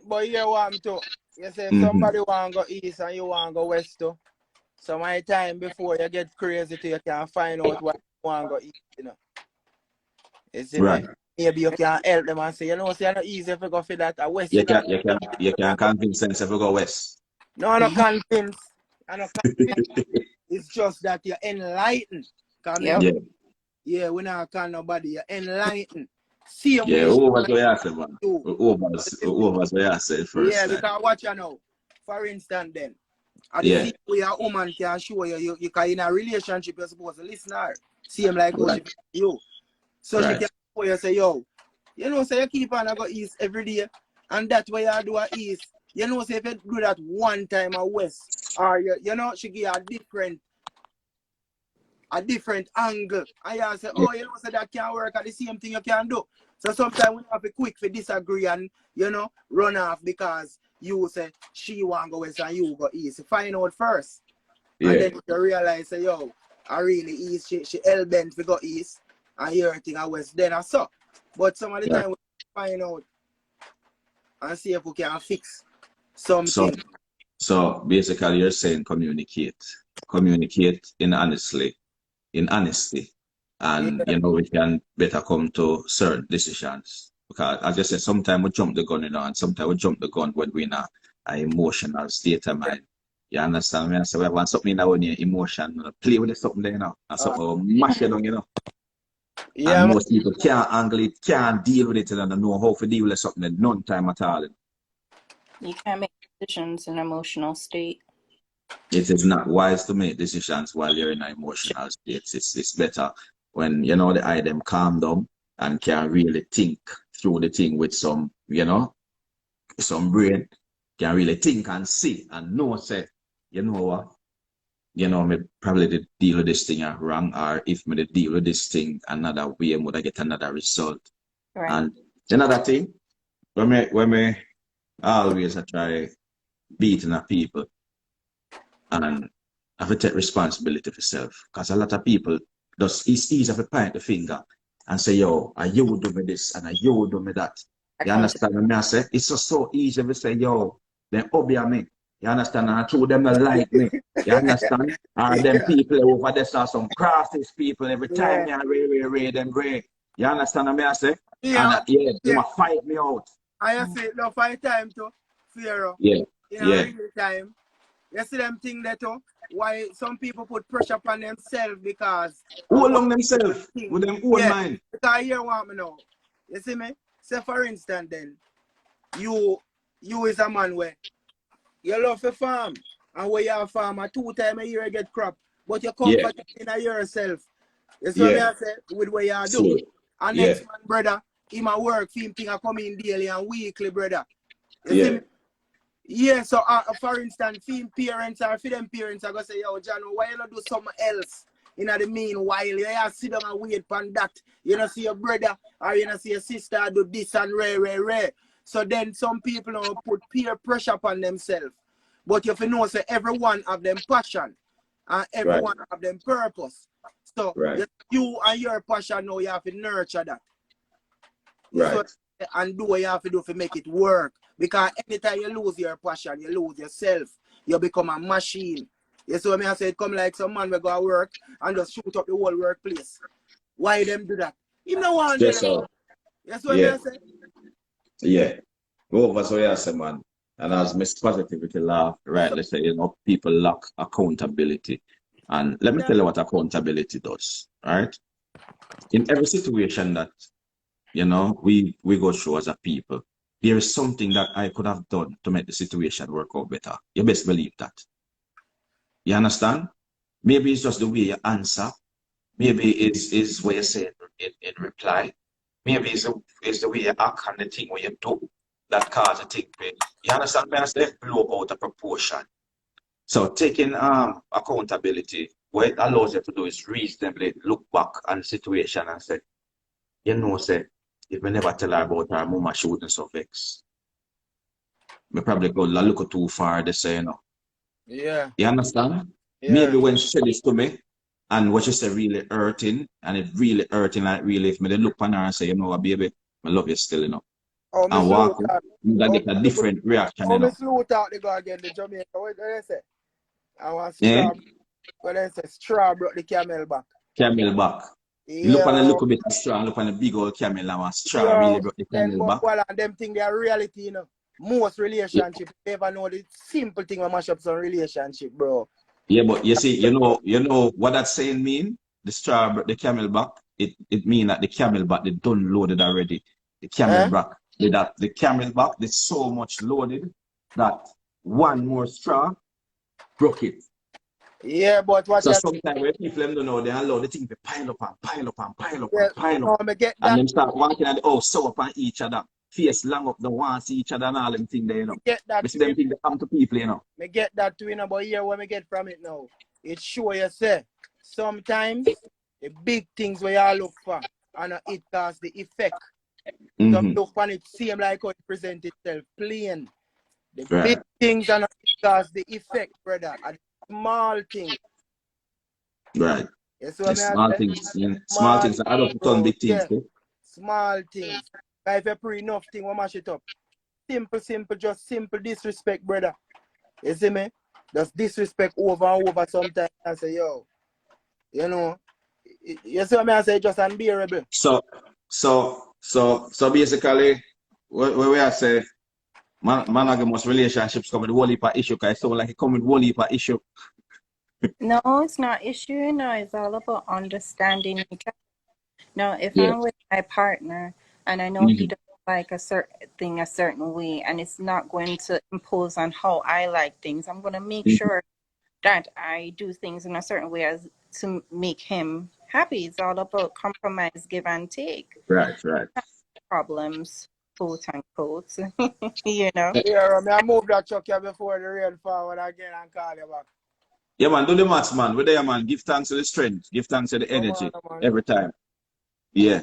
But here want to, you say if Mm-hmm. somebody want to go east and you want to go west too, so my time before you get crazy to you can find out what you want to go east, you know. You see me? Right. Maybe you can help them and say, you know, say it's not easy if you go for that a west, You you know. can you can you can convince them if we go west. No, I'm not convinced. I'm not convinced. It's just that you're enlightened. Come Yep. Yeah. yeah, we not call nobody. You're enlightened. Same Yeah. way Who was what you say, man? you. Who was what you say Yeah, first time? because watch you know. For instance, then, at the Yeah. same way a woman can show you can in a relationship, you're supposed to listen to her. Same like how she Right. feel you. So she Right. can show you, say, yo, you know, say you keep on go east every day, and that's why you do a east. You know, say if you do that one time a west, or you know, she give you a different angle. And you say, Yeah. oh, you know, say that can't work at the same thing you can do. So sometimes we have to quick to disagree and, you know, run off because you say she want to go west and you go east. Find out first. And Yeah. then you realize, say, yo, I really east, she hell bent to go east and your thing I west. Then I saw. But some of the Yeah. time we find out and see if we can fix So something. so basically you're saying communicate. Communicate in honesty. And Yeah. you know we can better come to certain decisions. Because as I said, sometimes we jump the gun, you know, and sometimes we jump the gun when we're in a emotional state of mind. You understand me? So we want something that when you're emotional, play with it something there, you know, and something will mash it down, you know. And Yeah, man. most people can't angle it, can't deal with it, and don't know how to deal with something at none time at all. You can't make decisions in an emotional state. It is not wise to make decisions while you're in an emotional state. It's better when, you know, the eye them calm down and can really think through the thing with some, you know, some brain, can really think and see and know, say, you know what, you know, me probably did deal with this thing wrong, or if me did deal with this thing another way, would I get another result? Right. And another thing, when me always I try beating at people and have to take responsibility for self. Because a lot of people, it's easy to point the finger and say, yo, are you do me this and are you do me that. You understand what I say? It's just so easy to say, yo, then obey me. You understand? And through them not like me. You understand? And them Yeah. people over there are some crafty people every time Yeah. me ray them ray. You understand what I say? And Yeah. yeah, they Yeah. might fight me out. I say no fight time to fear Yeah, in a yeah. real time. You see them thing that why some people put pressure upon themselves because Who of what along themselves thing. with them own Yeah, mind. because you want me know. You see me? Say for instance then, you is a man where you love to farm and where you have farm 2 times a year you get crop, but you Yeah, comfort in yourself. You see what yeah. me I say with what you do. So, And yeah, next man, brother, he my work, him thing I come in daily and weekly, brother. You see yeah, me? Yeah, so for instance, for parents or for them parents, I go say, yo, John, why you not do something else? In the meanwhile, you have to sit down and wait for that. You know, see your brother or you know, see your sister do this and rare. So then some people don't put peer pressure upon themselves. But if you know, say everyone have them passion and right, everyone have them purpose. So right, you and your passion now you have to nurture that. You see right, what, and do what you have to do to make it work. Because anytime you lose your passion, you lose yourself. You become a machine. You see what I say? It come like some man will go to work and just shoot up the whole workplace. Why them do that? Him no want to do Yes, that. sir. You see what Yeah. I say? Yeah. Well, that's what I say, man. And as Miss Positivity laugh, rightly say, you know, people lack accountability. And let me tell you what accountability does. All right. In every situation that, you know, we go through as a people, there is something that I could have done to make the situation work out better. You best believe that. You understand? Maybe it's just the way you answer. Maybe it's what you say in reply. Maybe it's the way you act on the thing where you do that cause a thing. You understand? Man, they blow out of proportion. So taking accountability, what it allows you to do is reasonably look back on the situation and say, you know, say, if we never tell her about her mama shooting stuff X, we probably go a little too far to say, you know. Yeah. You understand? Yeah. Maybe when she said this to me, and what she said really hurting, and it really hurting, like really, if me they look on her and say, you know what, baby, I love you still, you know. Oh, And Miss walk Luther. out, you gotta get a different reaction, Oh, you know. Miss Luther, they go again, the Jamaica. What do they say? I want Yeah? straw. What they say? Straw brought the camel back. Camel back. You look on a Yeah. little bit of straw, look on a big old camel, and one straw Yeah. really brought the Then, camel but back. well, and them think they are reality, you know. Most Yeah. relationship, they never know the simple thing when mash up some relationship, bro. Yeah, but you see, you know what that saying mean? The straw brought the camel back. It mean that the camel back they done loaded already. The camel back the camel back there's so much loaded that one more straw broke it. Yeah, but what So you sometimes when people them don't know, they allow the thing to pile up and pile up and pile up yeah, and pile no, up. me get And that. them start walking at the house so up on each other. Face long up, the one see each other and all them thing there, you know. Me get that. We see them thing that come to people, you know. Me get that too, you know, but here what me get from it now. It show you say sometimes the big things where you look for and it cause the effect. Some look on it same like how it present itself plain. The big things and it cause the effect, brother. And the small things. Right. You see what Yes, I small say? things, yeah. Small things that add up to turn big things, Yeah. too. Small things. Like if you pre enough thing, we mash it up. Simple, just simple disrespect, brother. You see me? Just disrespect over and over sometimes. I say, yo, you know, you see what I say? Just unbearable. So basically, what we are say, monogamous relationships come with a whole heap of issue, because it sounds like it come with a whole heap of issue. No, it's not issue. No, it's all about understanding each other. No, if Yeah. I'm with my partner and I know he doesn't like a certain thing a certain way, and it's not going to impose on how I like things, I'm going to make sure that I do things in a certain way as to make him happy. It's all about compromise, give and take. Right. Problems, quote unquote. You know. Yeah, I move that truck here before the rain forward again and call you back. Yeah, man, do the maths, man. We're there, man. Give thanks to the strength. Give thanks to the energy. Come on. Every time. Yeah.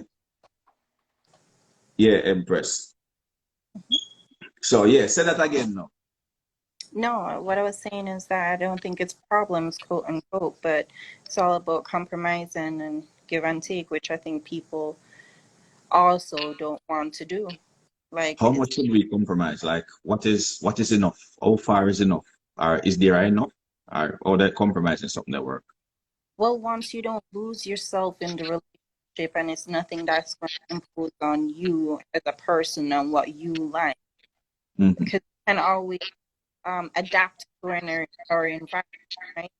Yeah, Empress. So, yeah, say that again now. No, what I was saying is that I don't think it's problems, quote unquote, but it's all about compromising and give and take, which I think people also don't want to do. Like, How much should we compromise? Like, what is enough? How far is enough? Or is there enough? Or that compromising something that work? well, once you don't lose yourself in the relationship and it's nothing that's going to impose on you as a person and what you like, because you can always adapt to our environment, right?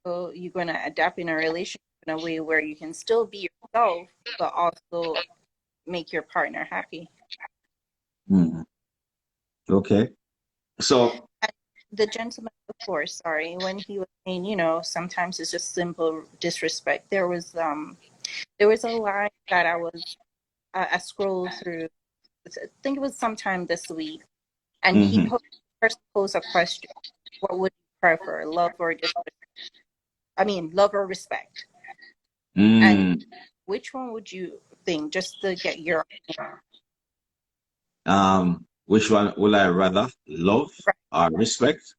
So you're going to adapt in a relationship in a way where you can still be yourself, but also make your partner happy. Okay. So The gentleman before, sorry, when he was saying, you know, sometimes it's just simple disrespect. There was a line that I scrolled through. I think it was sometime this week, and he posed a question: what would you prefer, love or disrespect? I mean, love or respect? And which one would you think, just to get your opinion? Which one will I rather, love or respect?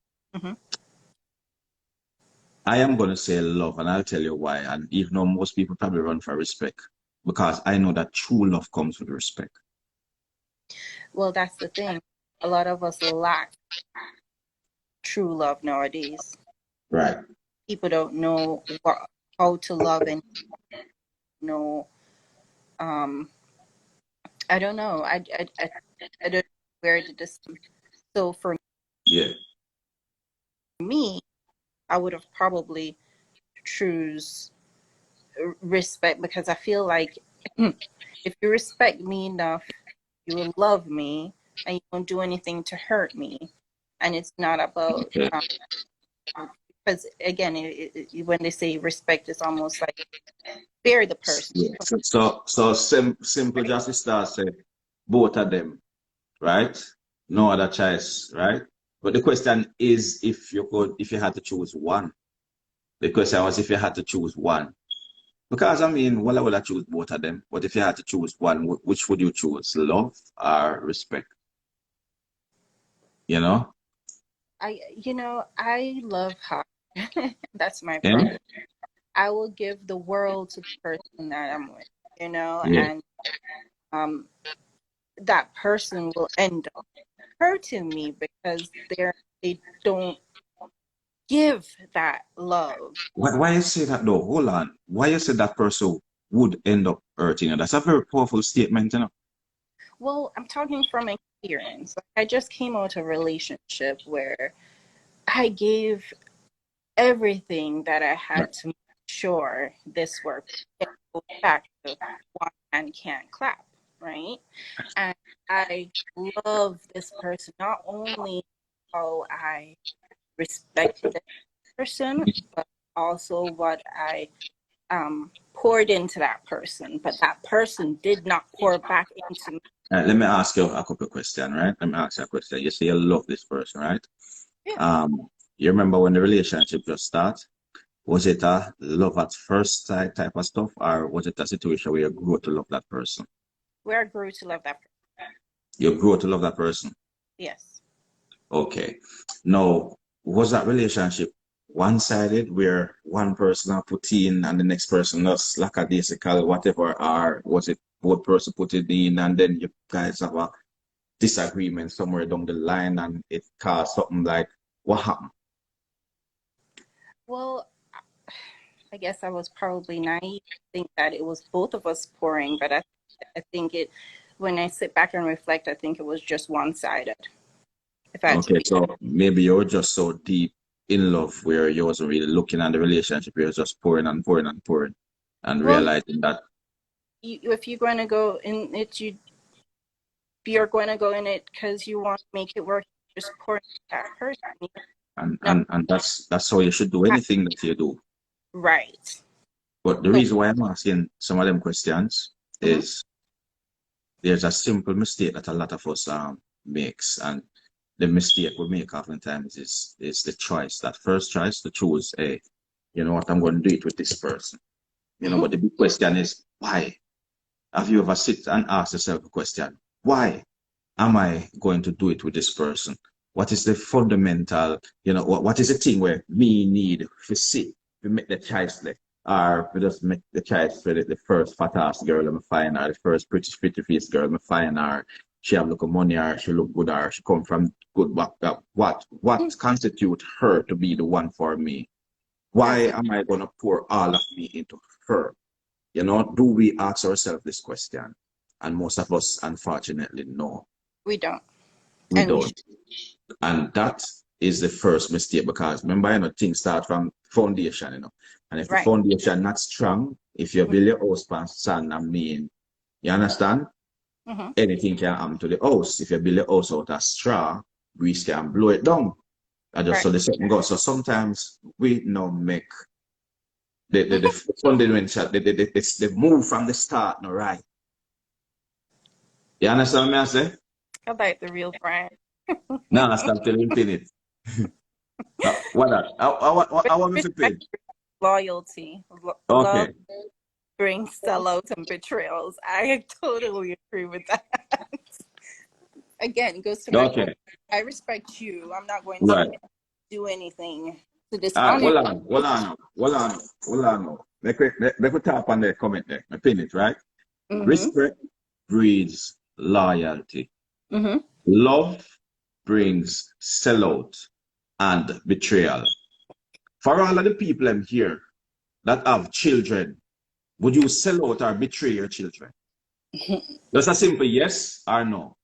I am going to say love, and I'll tell you why. And even though most people probably run for respect, because I know that true love comes with respect. Well, that's the thing. a lot of us lack true love nowadays. Right. People don't know how to love and know. I don't know. I don't know where to this. So for Yeah. me, I would have probably choose respect, because I feel like if you respect me enough, you will love me and you won't do anything to hurt me. And it's not about Okay. because again, when they say respect, it's almost like fear the person. Yeah. Simple just to start say both of them, right? No other choice, right? But the question is if you had to choose one. The question was if you had to choose one. Because I mean, well, I would have choose both of them. But if you had to choose one, which would you choose? Love or respect? You know? I love her. That's my Yeah. problem. I will give the world to the person that I'm with, Yeah. and um, that person will end up hurting me because they don't give that love. Why you say that though? Hold on. Why you say that person would end up hurting you? That's a very powerful statement, you know? Well, I'm talking from experience. I just came out of a relationship where I gave everything that I had to make sure this worked. It goes back to one hand can't clap, right? And I love this person, not only how I respected this person, but also what I poured into that person. But that person did not pour back into me. Let me ask you a couple of questions, right? Let me ask you a question. You say you love this person, right? Yeah. You remember when the relationship just started? Was it a love at first sight type of stuff, or was it a situation where you grew to love that person? Where I grew to love that person. You grew to love that person. Yes. Okay. Now, was that relationship one-sided where one person put in and the next person just lackadaisical, whatever, or was it both person put it in and then you guys have a disagreement somewhere down the line and it caused something like what happened? Well, I guess I was probably naive to think that it was both of us pouring, but I think when I sit back and reflect, I think it was just one-sided. If I had to Okay, be. so maybe you're just so deep in love where you wasn't really looking at the relationship, you're just pouring and pouring and pouring and Well, realizing that. if you're going to go in it, you're going to go in it because you want to make it work. Just pour into that person. No, And that's how you should do anything that you do. right. But the So, reason why I'm asking some of them questions is there's a simple mistake that a lot of us makes, and the mistake we make oftentimes is the choice. That first choice to choose a, you know what, I'm going to do it with this person. You know, but the big question is why? Have you ever sit and ask yourself a question? Why am I going to do it with this person? What is the fundamental, you know, what is the thing where me need to see to make the choice like, or we just make the choice for the first fat ass girl I'm find, or the first pretty face girl I'm find, or she have look of money, or she look good, or she come from good background. What constitute her to be the one for me? Why am I gonna pour all of me into her? You know, do we ask ourselves this question? And most of us, unfortunately, no, we don't, we and we should. don't. And that is the first mistake because remember, you know, things start from foundation, you know. And if the Right. foundation not strong, if you build your house on sand and mean, you understand? Anything can happen to the house. If you build a house out of straw, breeze can blow it down. I just Right. so the second goes. So sometimes we now make the fundamental, the move from the start, no right. You understand me I say? I like the real Brian. No, stop telling pin it. What that? I want me to Respect, pin. loyalty, love Okay. brings sellouts and betrayals. I totally agree with that. Again, it goes to my Okay. I respect you. I'm not going to Right. do anything to All right. dishonor. Hold on. Make we tap on the comment there. I pin it, right? Mm-hmm. Respect breeds loyalty. Mm-hmm. Love brings sellout and betrayal. For all of the people I'm here that have children, would you sell out or betray your children? Just a simple yes or no.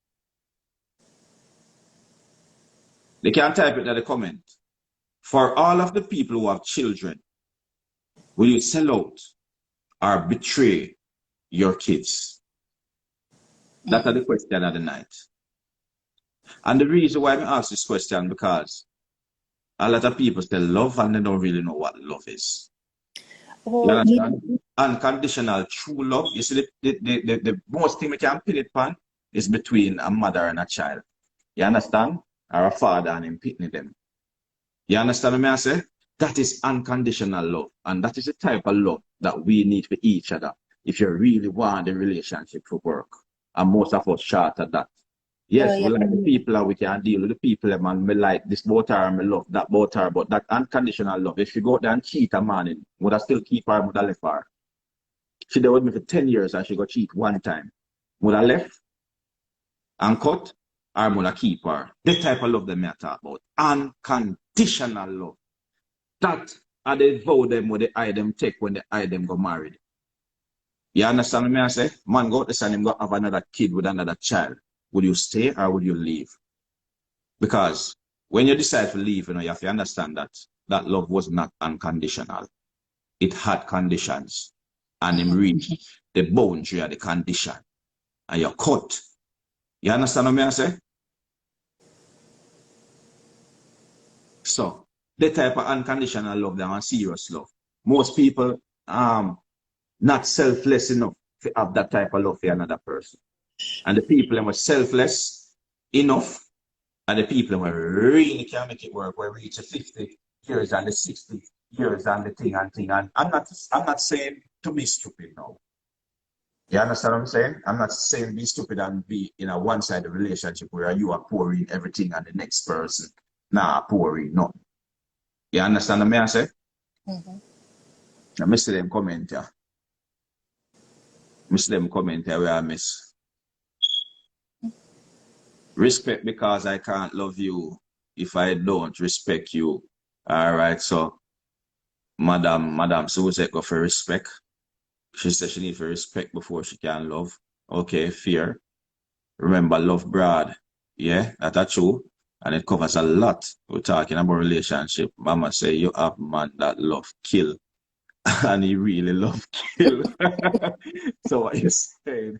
They can type it in the comment. For all of the people who have children, will you sell out or betray your kids? That's the question of the night. And the reason why I ask this question, because a lot of people say love and they don't really know what love is. You understand? Unconditional true love. You see, the most thing we can pin it on is between a mother and a child. You understand? Or a father and him pitting them. You understand what I say? That is unconditional love. And that is the type of love that we need for each other if you really want the relationship to work. And most of us short at that. Yes, we like the people and we can deal with the people, and we like this both her and we love that both her, but that unconditional love. If she go out there and cheat a man, would I still keep her, would I left her? She did with me for 10 years and she got cheat one time. Would I left and cut, or would I keep her? The type of love that I talk about. Unconditional love. That are the vow them with the eye them take when the eye them go married. You understand what I say? Man go out there and him go have another kid with another child. Would you stay or would you leave? Because when you decide to leave, you have to understand that that love was not unconditional. It had conditions. And him reached the boundary of the condition. And you're cut. You understand what I say? So, the type of unconditional love, that is serious love. Most people not selfless enough to have that type of love for another person. And the people that were selfless enough, and the people that were really can make it work, where reach the 50 years and the 60 years and the thing. And I'm not saying to be stupid now. You understand what I'm saying? I'm not saying be stupid and be in a one-sided relationship where you are pouring everything on the next person. Nah, pouring nothing. You understand what I say? I miss them comment here. Miss them comment here where I miss. Respect because I can't love you if I don't respect you. All right, so Madam Suzette go for respect. She said she need for respect before she can love. Okay, fear. Remember, love broad. Yeah, that's true. And it covers a lot. We're talking about relationship. Mama say you have man that love kill. And he really love kill. So what you saying?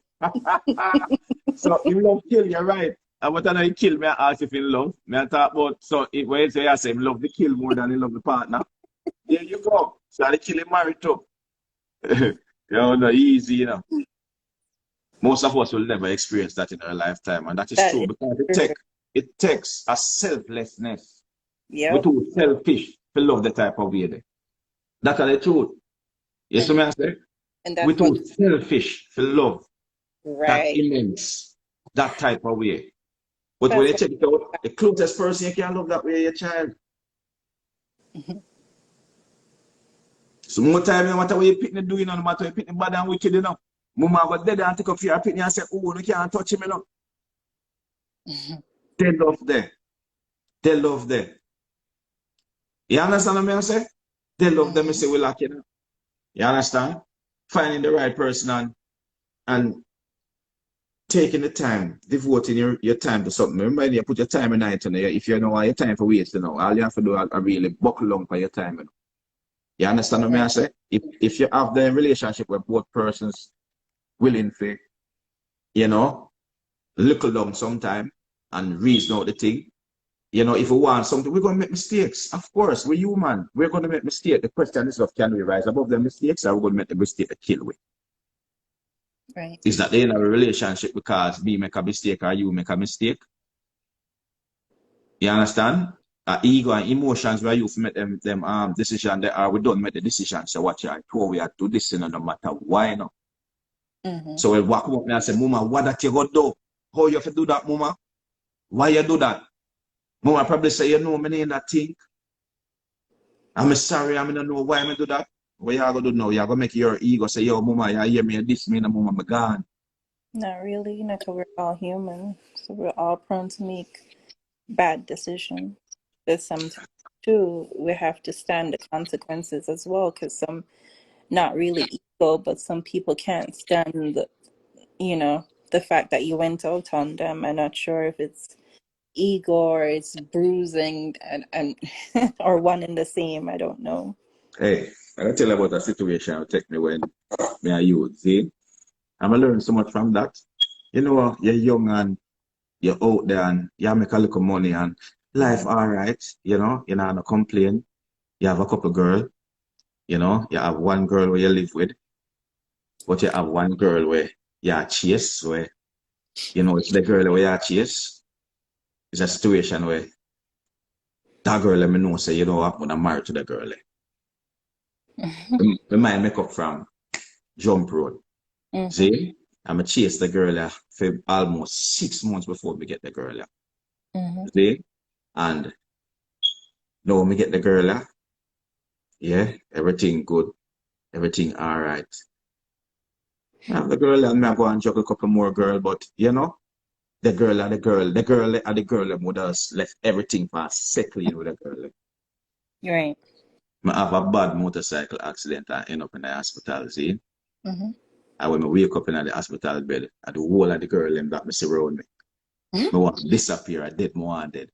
So you love kill, you're right. And what I know he kill me, I ask if he love. Me I talk about, so when you say I say him love the kill more than he love the partner. There you go. So the kill him married too. You know, no easy, you know. Most of us will never experience that in our lifetime, and that is true because it takes a selflessness. We're too selfish to love the type of way. That's the truth. Yes, what I say? We're too selfish to love that immense, that type of way. But when you check it out, the closest person you can love that way is your child. So more time, no matter what you pick the doing, no matter what you pick the bad and wicked, you know. Mama got dead and take up your opinion and say, oh, you can't touch him, you know. They love there. They love there. You understand what I say? They love them and say, we like it. You understand? Finding the right person and taking the time, devoting your time to something. Remember, you put your time in it, and if you know why your time for waste, you know, all you have to do is really buckle on for your time. You know? You understand what I say? If you have the relationship where both persons willing to, you know, look down sometime and reason out the thing. You know, if we want something, we're going to make mistakes. Of course, we're human. We're going to make mistakes. The question is, can we rise above the mistakes, or are we going to make the mistake that kill we? Right. It's not the end of a relationship because me make a mistake or you make a mistake. You understand? Ego and emotions where you make them decision, they are we don't make the decision. So what you are told we are to this, you know, no matter why no. So we walk up and say, Mama, what that you go do? How you have to do that, Mama? Why you do that? Mama probably say, you know, me name that thing. I'm sorry, I don't know why I do that. What you are going to do now? You're going to make your ego say, yo, Mama, you hear me this, me, Mama, I'm gone. Not really, you know, because we're all human. So we're all prone to make bad decision. But sometimes too, we have to stand the consequences as well, because some, not really ego, but some people can't stand the, the fact that you went out on them. I'm not sure if it's ego or it's bruising and or one and the same. I don't know. Hey, I gotta tell you about a situation that take me when me and you, see? I'm gonna learn so much from that. You know, you're young and you're out there and you make a little money and life all right, you know, you're not gonna complain. You have a couple girl, you know, you have one girl where you live with, but you have one girl where you chase, where, you know, it's the girl where you chase. It's a situation where that girl let me know, say, you know what, I'm gonna marry to the girl. We might make up from jump road. See? I'm going to chase the girl for almost 6 months before we get the girl. See? And now we get the girl. Yeah, everything good. Everything all right. I have the girl and I go and juggle a couple more girl, but you know, the girl and the girl, the girl and the girl would have left everything for settling with the girl. Right. I have a bad motorcycle accident and end up in the hospital, see? And when I wake up in the hospital bed, I do whole of the girl that me see around me. I want to disappear, I did more and dead.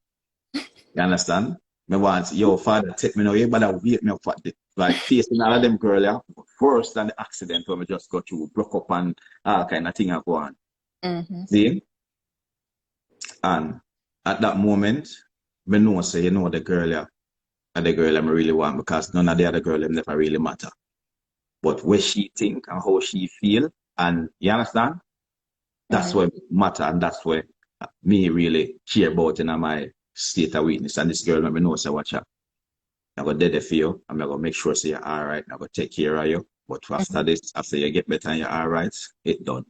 You understand? Me want, yo, father, take me now, you better wake me up for the, like, facing all of them girl, yeah, first than the accident when we just got through, broke up and all kind of thing I go on. See? And at that moment, me know, say, you know, the girl, yeah, and the girl I really want, because none of the other girl them never really matter. But what she think and how she feel, and you understand? That's what matter, and that's what me really care about in my state of weakness. And this girl, let me know, say, watch out. I'm going to do it for you. I'm going to make sure say you're all right. I'm going to take care of you. But after this, after you get better and you're all right, it's done.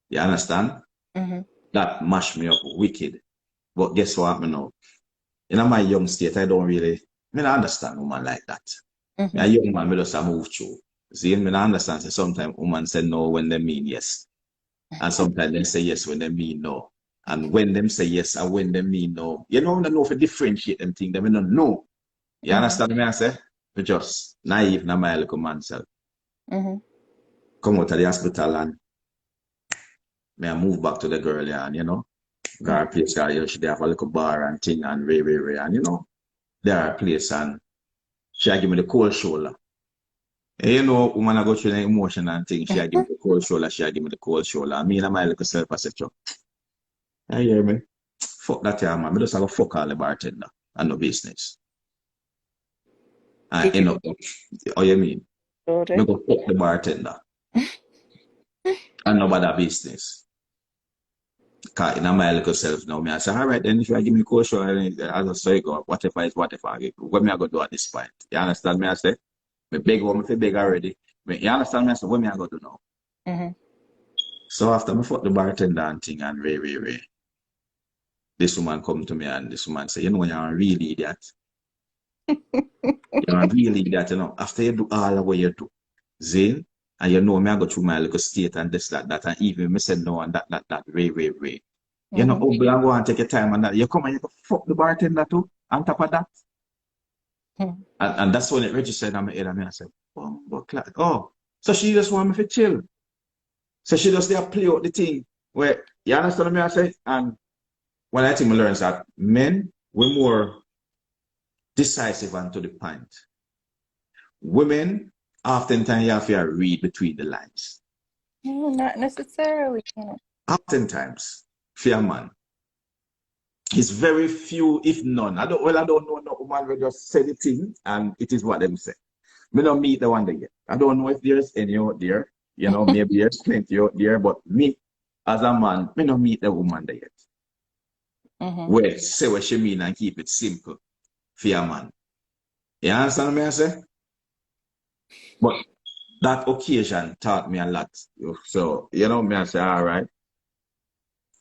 You understand? That mashed me up wicked. But guess what happened now? In my young state, I don't really, I mean, I understand woman like that. A young man, me just move through. See, I mean, I understand that sometimes women say no when they mean yes. And sometimes they say yes when they mean no. And when them say yes and when they mean no, you know, they know for differentiate them things, they don't know. You understand me I say? We just naive na my little man self. Come out of the hospital and me I move back to the girl and you know, got her place girl, she have a little bar and thing and ray and you know, there are place and she give me the cold shoulder. And you know, woman I go through the emotion and thing, she give me the cold shoulder, she give me the cold shoulder. And me and my little self I said, you hear me? Fuck that yeah man, me just have a fuck all the bartender and no business. And end up, oh you mean? Me go fuck the bartender. And nobody business. Cause in my little self now, me I say, all right, then if you give me cold shoulder, I just say go, whatever is whatever. What me I go do at this point? You understand me I say? Me beg woman if beg already. You understand me I say, what me I go do now? So after me fuck the bartender and thing and ray. This woman come to me and this woman say, you know, you're a real idiot. You're a real idiot, you know. After you do all of what you do, Zane, and you know me, I go through my little state and this, that, and even me said no and that, ray. You know, oh, go and take your time and that. You come and you go fuck the bartender too, on top of that. And that's when it registered on my head and I said, oh, so she just want me to chill. So she just there play out the thing. Where, you understand me I say? And one I think we learn is that men were more decisive and to the point. Women, oftentimes you have to read between the lines. No, not necessarily. Oftentimes, for a man, it's very few, if none. I don't know no woman will just say the thing and it is what them say. Me don't meet the one they get. I don't know if there's any out there. You know, maybe there's plenty out there, but me, as a man, me don't meet the woman they get. Well, say what she mean and keep it simple for a man. You understand me I say? But that occasion taught me a lot. So, you know, me I say, all right.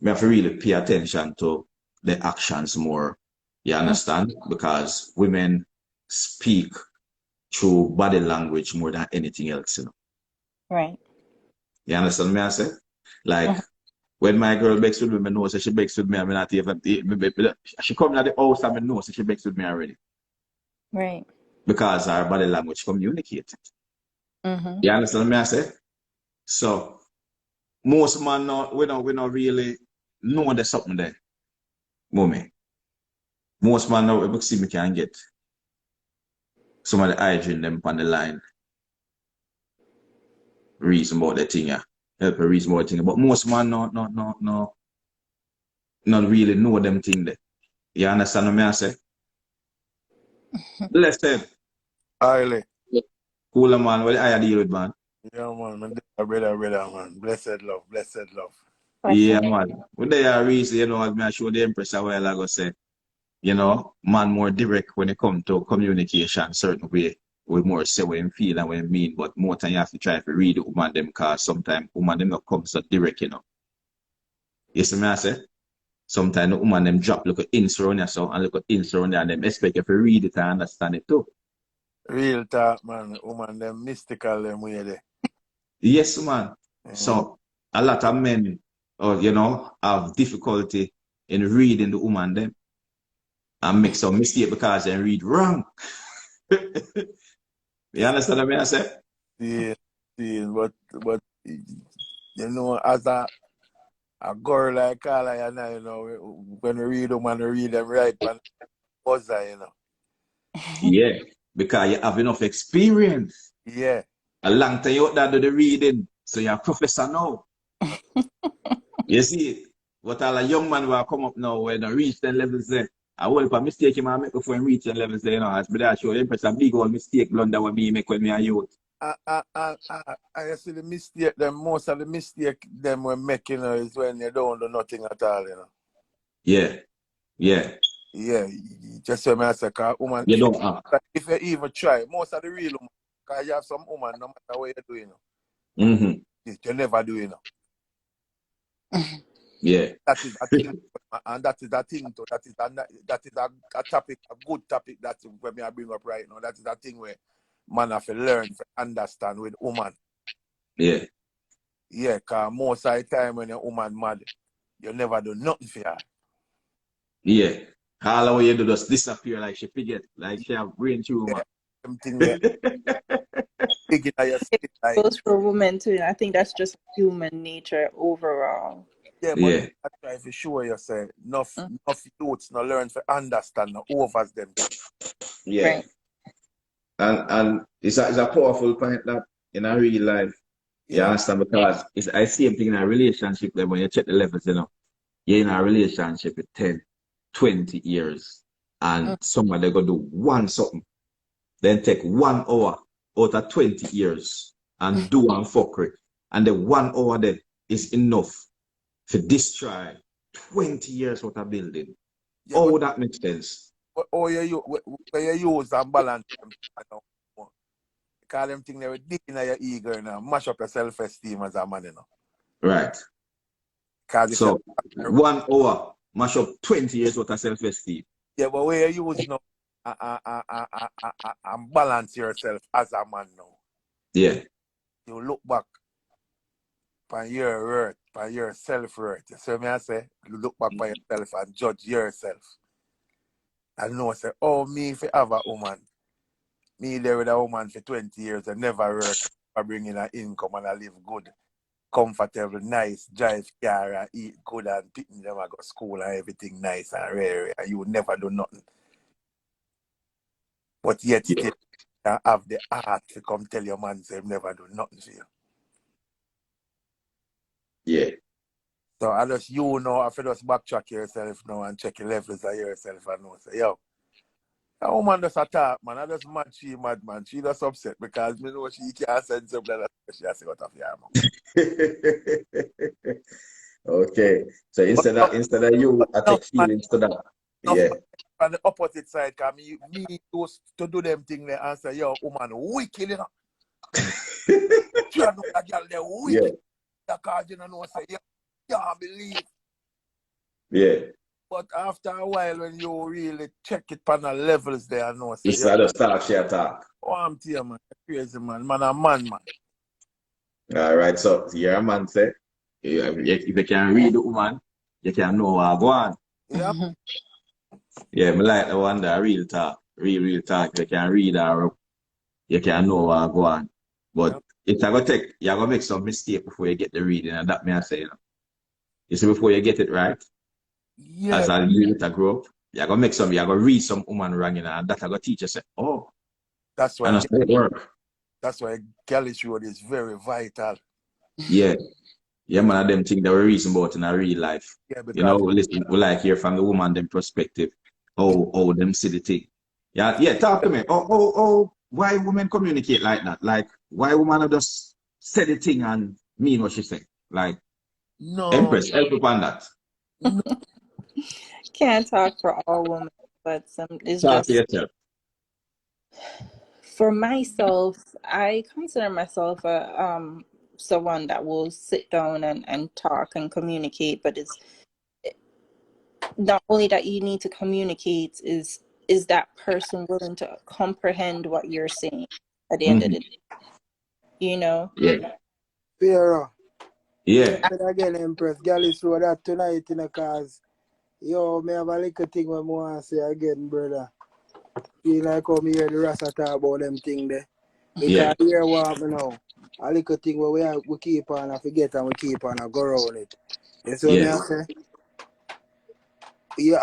Me have to really pay attention to the actions more. You understand? Because women speak through body language more than anything else, you know. Right. You understand me I say? Like, When my girl begs with me, I know so she begs with me. I mean, not even she come to the house and I know so she begs with me already. Right. Because our body language communicates. Mm-hmm. You understand what I say? So most man we don't really know there's something there. Mommy. Most man now we see me can get some of the hygiene them on the line. Reason about the thing, yeah. Help a reason about the thing. But most man not really know them thing there. You understand what I say? Blessed. Highly. Cooler man, what I deal with, man. Yeah, man. Brother, man. Blessed love. Blessed love. Yeah, man. When they are reason, you know, I show the Empress a while ago say, you know, man more direct when it comes to communication, certain way. We more say what him feel and what him mean, but more time you have to try to read the woman them cause sometimes woman them not come so direct, you know. You see me I say? Sometimes the woman them drop look at hints around you so and look at hints around you and them expect you to read it and understand it too. Real talk, man. Woman, them mystical, them way there. Yes, man. So a lot of men, you know, have difficulty in reading the woman them and make some mistake because they read wrong. You understand what I say? Yeah, but you know, as a girl like Carla, you know, when we read them and we read them right, man, buzzer, you know. Yeah, because you have enough experience. Yeah. A long time you out there do the reading, so you're a professor now. You see, what all a young man will come up now when they reach 10 levels there. I will if a mistake you might make before you reach 10 levels there, you know, as but I show you impress a big old mistake blunder when me make when me a youth. I see the mistake, most of the mistake them we're making, you know, is when you don't do nothing at all, you know. Yeah, yeah. Yeah, just when I say, cause woman, You don't have. if you even try, most of the real woman, because you have some woman, no matter what you do, you know, Mm-hmm. you never do, you know. Yeah. That is a thing, and that is a thing too. That is a topic, a good topic that when I bring up right now. That is a thing where man have to learn, to understand with woman. Yeah. Yeah, cause most of the time when a woman mad, you never do nothing for her. Yeah. All the you do just disappear like she forget, like she have brain tumor. Yeah, something there, big in your It skin, like goes for women too. I think that's just human nature overall. yeah, but Yeah. I try to show yourself enough youths no learn to understand no overs them. Yeah. Right. And it's a powerful point that in a real life, you Yeah. understand, because it's I same thing in a relationship there when you check the levels, you know. You're in a relationship with 10, 20 years and somebody go do one something, then take 1 hour out of 20 years and do one fuckery. And the 1 hour there is enough to destroy 20 years worth of building. Yeah, Oh, that makes sense. or you use and balance them, you know. Because them thing they were deep in your ego, you know, mash up your self-esteem as a man, you know. Right. Because if So you 1 hour mash up 20 years worth of self-esteem. yeah, but where you use now and balance yourself as a man now. Yeah. You look back on your worth, on your self-worth. So me I say, you look back on yourself and judge yourself. And know say, oh, me if I have a woman, me there with a woman for 20 years and never work, I bring in an income and I live good, comfortable, nice, drive car and eat good and pick them I go to school and everything nice and rare and you would never do nothing. But yet Yeah. still you have the heart to come tell your man say never do nothing for you. Yeah. So I just you know I feel just backtrack yourself now and check your levels of yourself and know say yo. That woman just attack, man. I just mad she mad, man. She just upset because me know she can't send something like that. She has to go off here, man. Okay. So instead of you, I No, take man, feelings to that. no, Yeah. on the opposite side, cause me used to do them thing there and say, yo, woman, wicked, you know. You know that girl there Yeah. wicked. Because you know say, you can't believe. Yeah. But after a while, when you really check it on the levels there, I know say, It's yo, not just talk, share talk. oh, I'm telling you, man, crazy man, man, a man, man. All right. So you're a man, say. If you can read the woman, you can know what go on. Yeah. Yeah, me like the one that real talk. Real talk. You can read her, you can know what go on. But it's gonna take, you're gonna make some mistake before you get the reading, and that may I say, you know. You see, before you get it right, Yeah. as a youth to grow up, you're gonna make some, you're gonna read some woman wrong, you know, and that I gonna teach you say, oh, That's and why that's how it work. that's why Gyalis Road is very vital. Yeah. Yeah, man, of them things that we reason about in our real life. Yeah, You know, because listen, we like hear from the woman them perspective, how them see the thing. Yeah, talk to me. Why women communicate like that? Like, why women not just say the thing and mean what she say? Like, no, Empress, help upon that. no. Can't talk for all women, but it's Talk to just yourself. for myself. I consider myself a someone that will sit down and talk and communicate, but it's not only that you need to communicate, is that person willing to comprehend what you're saying at the end of the day, you know? Yeah. Vera. Yeah. But again, Empress, Gyalis Road that tonight in the cause. Yo, me have a little thing when I want to say again, brother. Feel like how me hear the Rasta talk about them thing there. Yeah. Because here what happen now. A little thing where we keep on and forget and we keep on and go around it. You see what me Yeah. I say?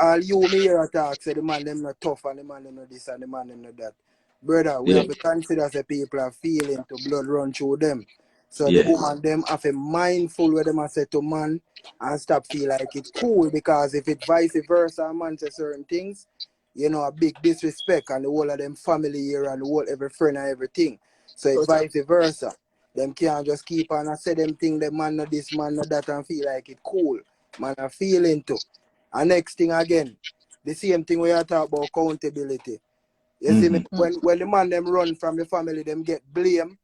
All you me hear attack say the man them not tough and the man them not this and the man them not that. Brother, we Yeah. have to consider the people are feeling to blood run through them. So the Yeah. woman them have a mindful where them a say to man and stop feel like it cool, because if it vice versa a man say certain things, you know, a big disrespect and the whole of them family here and the whole every friend and everything. So it vice versa. Them can't just keep on and say them thing, the man not this, man not that, and feel like it cool. Man are feeling to. And next thing again, the same thing we are talking about accountability. You see me, when the man them run from the family, them get blame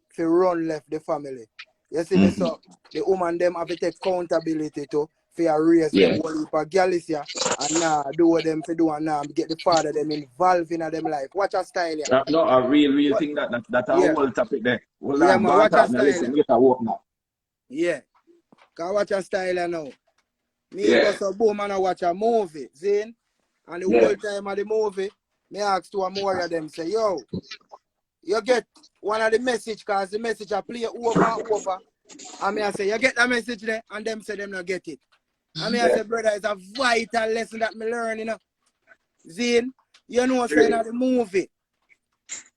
for run left the family. You see me, so the woman them have to take accountability to for raise them Yeah. whole heap of girls here and now do what them for do and now get the father them involved in them life. Watch a style here. No, a real What? thing that a Yeah, whole topic there. Hold yeah on, go man, on watch a top. Now style listen, here. we get a walk now. Yeah, can watch a style here now. Me Yeah. go so boom and I watch a movie, see? And the Yeah. whole time of the movie, me ask two or more of them, say, yo, you get one of the message, cause the message I play over and over. And me I say, you get that message there? And them say them not get it. And me I say, brother, it's a vital lesson that me learn, you know. Zane, you know saying at the movie,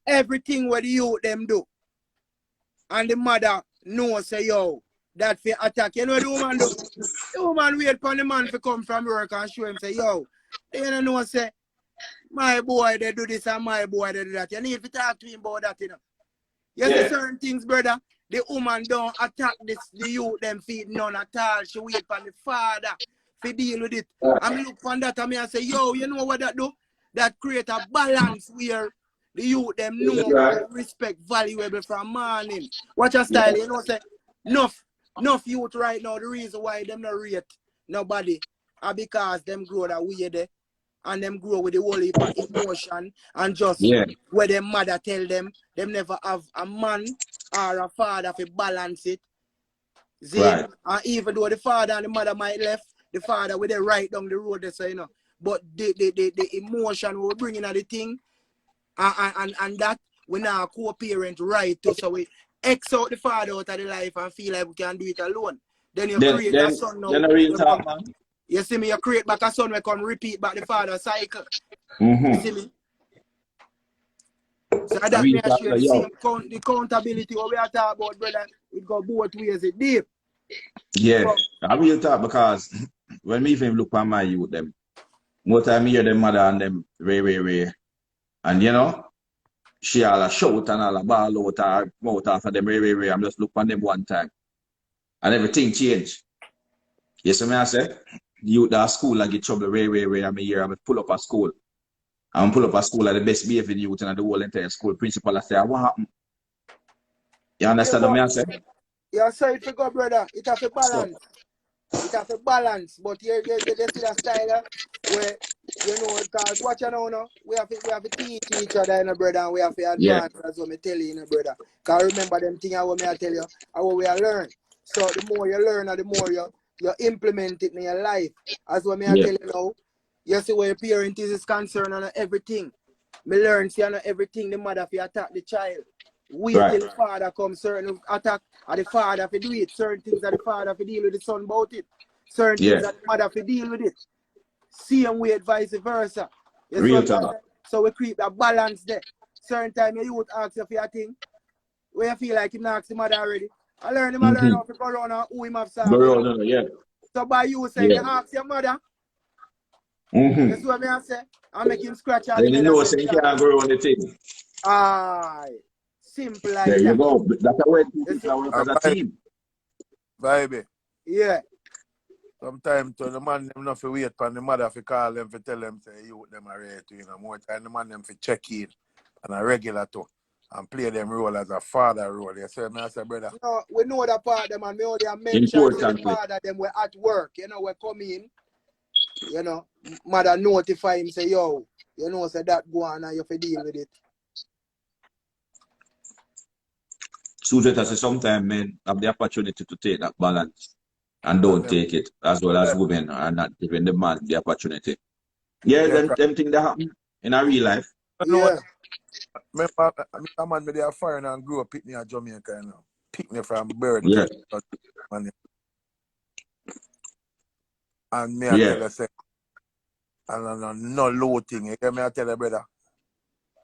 everything what the youth them do. And the mother know say, yo, that for attack. You know what the woman do? The woman wait for the man to come from work and show him say, yo, you know say, my boy they do this and my boy they do that. You need to talk to him about that, you know. You see certain things, brother. The woman don't attack the youth them feet none at all. She wait for the father to deal with it. I mean look on that and me and say, yo, you know what that do? That create a balance where the youth them know what respect valuable from morning. Watch your style, you know say enough youth right now, the reason why them not rate nobody are because them grow that way there and them grow with the whole heap of emotion and just Yeah. where their mother tell them never have a man or a father to balance it. Zane, Right. and even though the father and the mother might left, the father with they right down the road, they say, you know. But the emotion we bring in the thing and that we now co-parent right to, so we X out the father out of the life and feel like we can do it alone. Then you Then create a then son now. then a real You talk, come, man. you see me, you create back a son we come repeat back the father cycle. You see me? So A that real may talk, share the yo. same the accountability what we are talking about, brother. It go both ways, it deep. Yeah. So A real talk because when me even look at my youth them, more time me hear them mother and them ray. And you know, she all a shout and all a ball out her mouth after them ray. I'm just look on them one time. And everything change. You see me I say? Youth that school I get trouble ray. I'm here, I'm pull up a school. I'm pull up a school at the best behaving youth in the whole entire school. Principal I say, what happened? You yeah, understand what but I say? you say it for go, brother. It have a So balance. It have a balance. But you see that style where you know, because watch you know, we have to teach each other, you know, brother, and we have to yeah. advance as what me tell you, you know, brother. Because remember them things I want me to tell you, how we are learn. So the more you learn and the more you implement it in your life. As what me I Yeah. tell you now, you see where parenting is concerned and everything. Me learn see and everything the mother fi attack the child. Wait Right. till the father comes, certain attack or the father fi do it. Certain things that the father fi deal with the son about it. Certain Yeah. things that the mother fi deal with it. Same way vice versa. You see Real what I'm talk. saying? So we keep a balance there. Certain time you would ask you for your thing. Where you feel like him not ask the mother already. I learn how to go around and who him have served. You know? Yeah. So by you saying Yeah. you ask your mother, you see what me I say? I make him scratch out the Then you bed know and say, saying you can't go on the thing. aye. Simple There like you that. go. That's the way You people see? can work as a team. Baby. Yeah. Sometimes to the man them not fi wait for the mother fi call them fi tell them say you them are ready to, you know. More time the man them fi check in and a regular too. And play them role as a father role. You see me I say, brother? No, we know that part them and me only mention the Importantly. father them were at work. You know, we come in, you know, mother notify him say, yo, you know, say that go on and you have to deal with it. Susan has sometimes men have the opportunity to take that balance and don't take it, as well as women are not giving the man the opportunity. Yeah, Yeah, them things that happen in a real life. you know Yeah. what? Remember, a man with a foreign and grew up pick me in Jamaica, you know. Pick me from birth. Yeah. And me I tell you, say, and no low thing. You hear me I tell you, brother?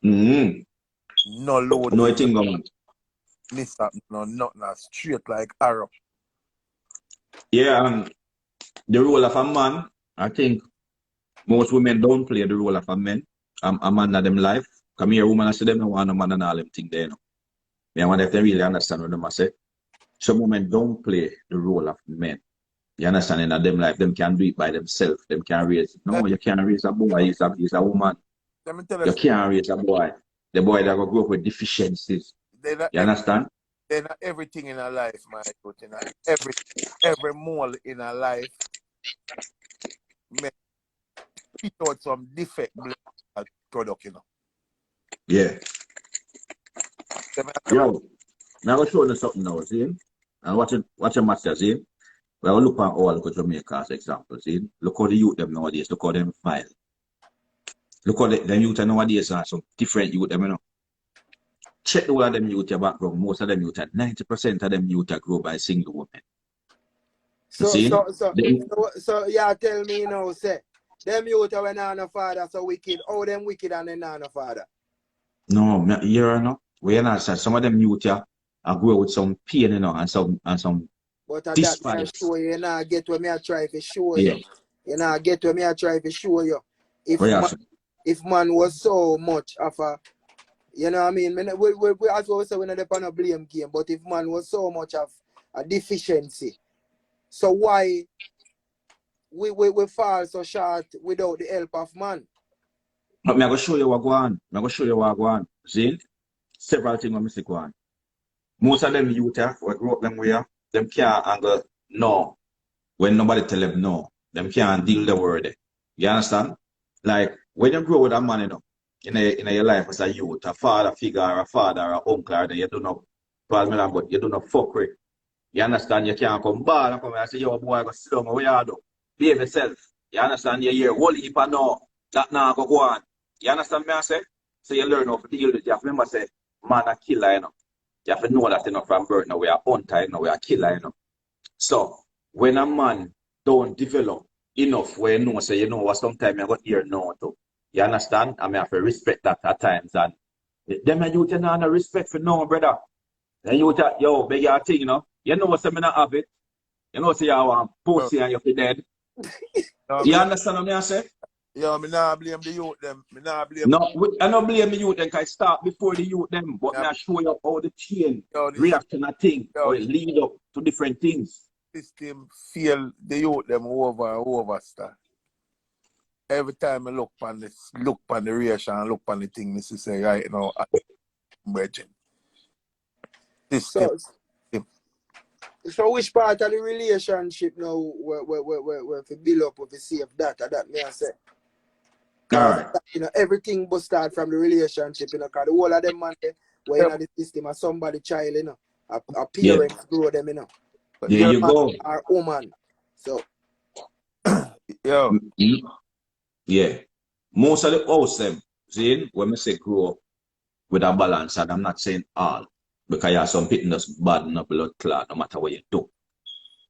No low No thing. thing going on. Miss up, no, nothing straight like arrow. Yeah, and the role of a man, I think most women don't play the role of a man. A man in them life. Come here, woman, I see them no want a man and all them thing there. No. I wonder if they really understand what them I say. Some women don't play the role of men. You understand? In them life, them can do it by themselves. Them can raise. No, you can't raise a boy. He's a woman. Let me tell You you, can't raise a boy. The boy that will grow up with deficiencies. You understand? they're not everything in our life, my youth. You know? Every mole in our life may pick out some defect product, you know. Yeah. Yo, now I'm going to show you something now, see? And watch a match, see? Well, look at all look at Jamaica as example, see? Look how the youth them nowadays, look how them file. Look how them youth nowadays are some different youth them, you know. Check the whole of them youth background. Most of them youth, 90% of them youth grow by single women. So See? yeah, tell me, you know, say, them youth when no father so wicked. Oh, them wicked and they no father. No, you know, we're not some of them youth I grow with some pain, you know, and some But that me I despise. show you, you know, get what me I try to show Yeah. you. You know, get what me I try to show you. If man was so much of a, you know what I mean? We as well say we're not on a blame game, but if man was so much of a deficiency, so why we fall so short without the help of man? But I'm going to show you what go on. I'm going to show you what go on. See? Several things I'm going go on. Most of them youth what grew up them way, them can't angle no. When nobody tell them no. Them can't deal the word. You understand? Like when you grow with a man, you know, in your life as a youth, a father figure, or a father, or a uncle, or you do not but you do not fuck with. You understand? You can't come back and come and say, yo boy, go sit down, what you do? Behave yourself. You understand? You hear whole heap of no. That now go on. You understand me I say? So you learn how to deal with it. You have to remember say, man a killer, you know. You have to know that, you know, from birth now we are hunter, you know, we are killer, you know. So when a man don't develop enough where you know say, you know what, sometimes you got hear no too. You understand? I mean, I have to respect that at times. And them and you tell no respect for no, brother. Then you tell, yo, beg your thing, you know. You know what, I have it. You know, say you want pussy and you're dead. You understand what I say? Yeah, me nah blame the youth them. Me nah blame. No, I don't blame the youth them because I start before the youth them. But me I show you how the chain reaction a thing, or it lead up to different things. System feel the youth them over and over stuff. Every time I look on the reaction and look on the thing, me say right now, virgin. So which part of the relationship now where to build up with the save that may I say? Because you know everything will start from the relationship, you know, because the whole of them man were in the system are somebody child, you know. A parents grow them, you know. But There your you man go. Or woman. So yo, Yeah. Most of the house them, see, when I say grow up with a balance, and I'm not saying all, because you have some people that's bad in a blood clot, no matter what you do.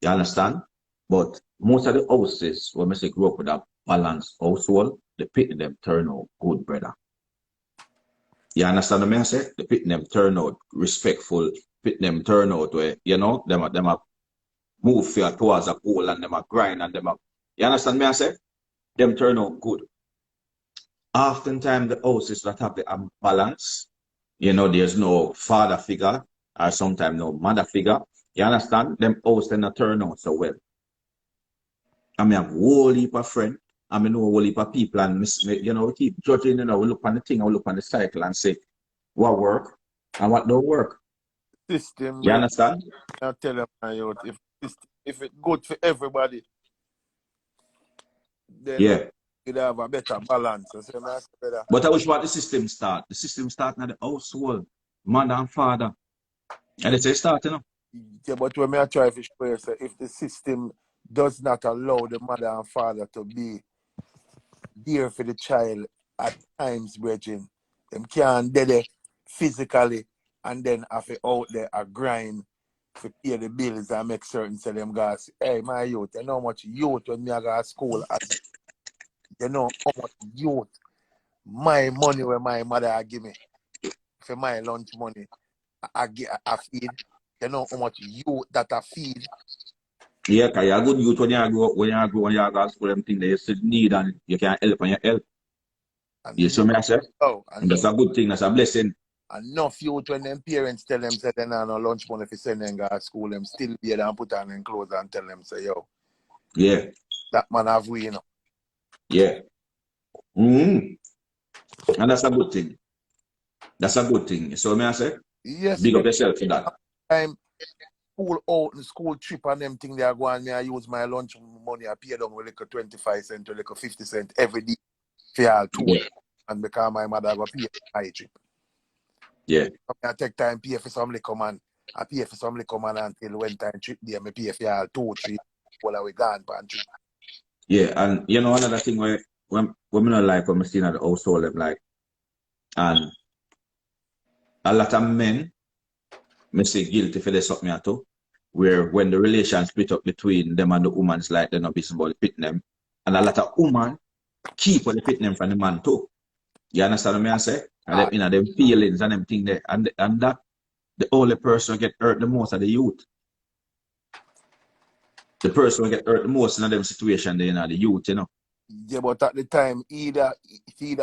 You understand? But most of the houses, when I say grow up with a balanced household, the people them turn out good, brother. You understand what I say? The people them turn out respectful, people them turn out where, you know, them a move fear towards a goal and them a grind and them a, you understand me I say? Them turn out good. Oftentimes the houses that have the balance, you know, there's no father figure or sometimes no mother figure. You understand? Them houses tend to turn out so well. I mean, I have a whole heap of friends. I mean, a whole heap of people, and you know, we keep judging. You know, we look on the thing, we look on the cycle, and say what work and what don't work. system, You brother. understand? I tell them, youth, if it good for everybody, then Yeah. you'd have a better balance. I say, man, brother. But I wish what the system start. The system start at the household, mother and father, and Yeah, it's a start, you know. yeah, but when I try to show you, say, if the system does not allow the mother and father to be there for the child at times, brethren, them can't do it physically and then have it out there a grind to pay the bills and make certain say them guys, hey, my youth, you know how much youth when me I go to school, you know how much youth, my money where my mother give me for my lunch money, I feed. You know how much youth that I feed. Yeah, because you're a good youth when you go to school, them thing that you still need and you can help and you help. You And see no, me I say? oh, And and that's a good thing, that's a blessing. enough youth when them parents tell them say they no lunch money if you send them go to school, them still be there and put on them clothes and tell them say, yo, Yeah, that man have we, you know. yeah. Mm-hmm. And that's a good thing. That's a good thing. So me I say, Yes, big up but yourself for that. time school out and school trip and them thing they are going, me I use my lunch money, I pay down with like a 25 cent or like a 50 cent every day for all two Yeah, and because my mother go pay my trip. yeah, I take time pay for some liquor man. I pay for some liquor man until when time trip there, me pay for all 2, 3 while we gone pan trip. yeah. And you know another thing where when me not like when me see at the household them like, and a lot of men me say guilty for this something too. Where when the relation split up between them and the woman's like they're not busy about the pit them. And a lot of woman keep on the pit them from the man too. You understand what I say? And them, Ah, you know, them feelings and them thing there. And that the only person who get hurt the most are the youth. The person who get hurt the most in them situation, they, you know, the youth, you know. yeah, but at the time, either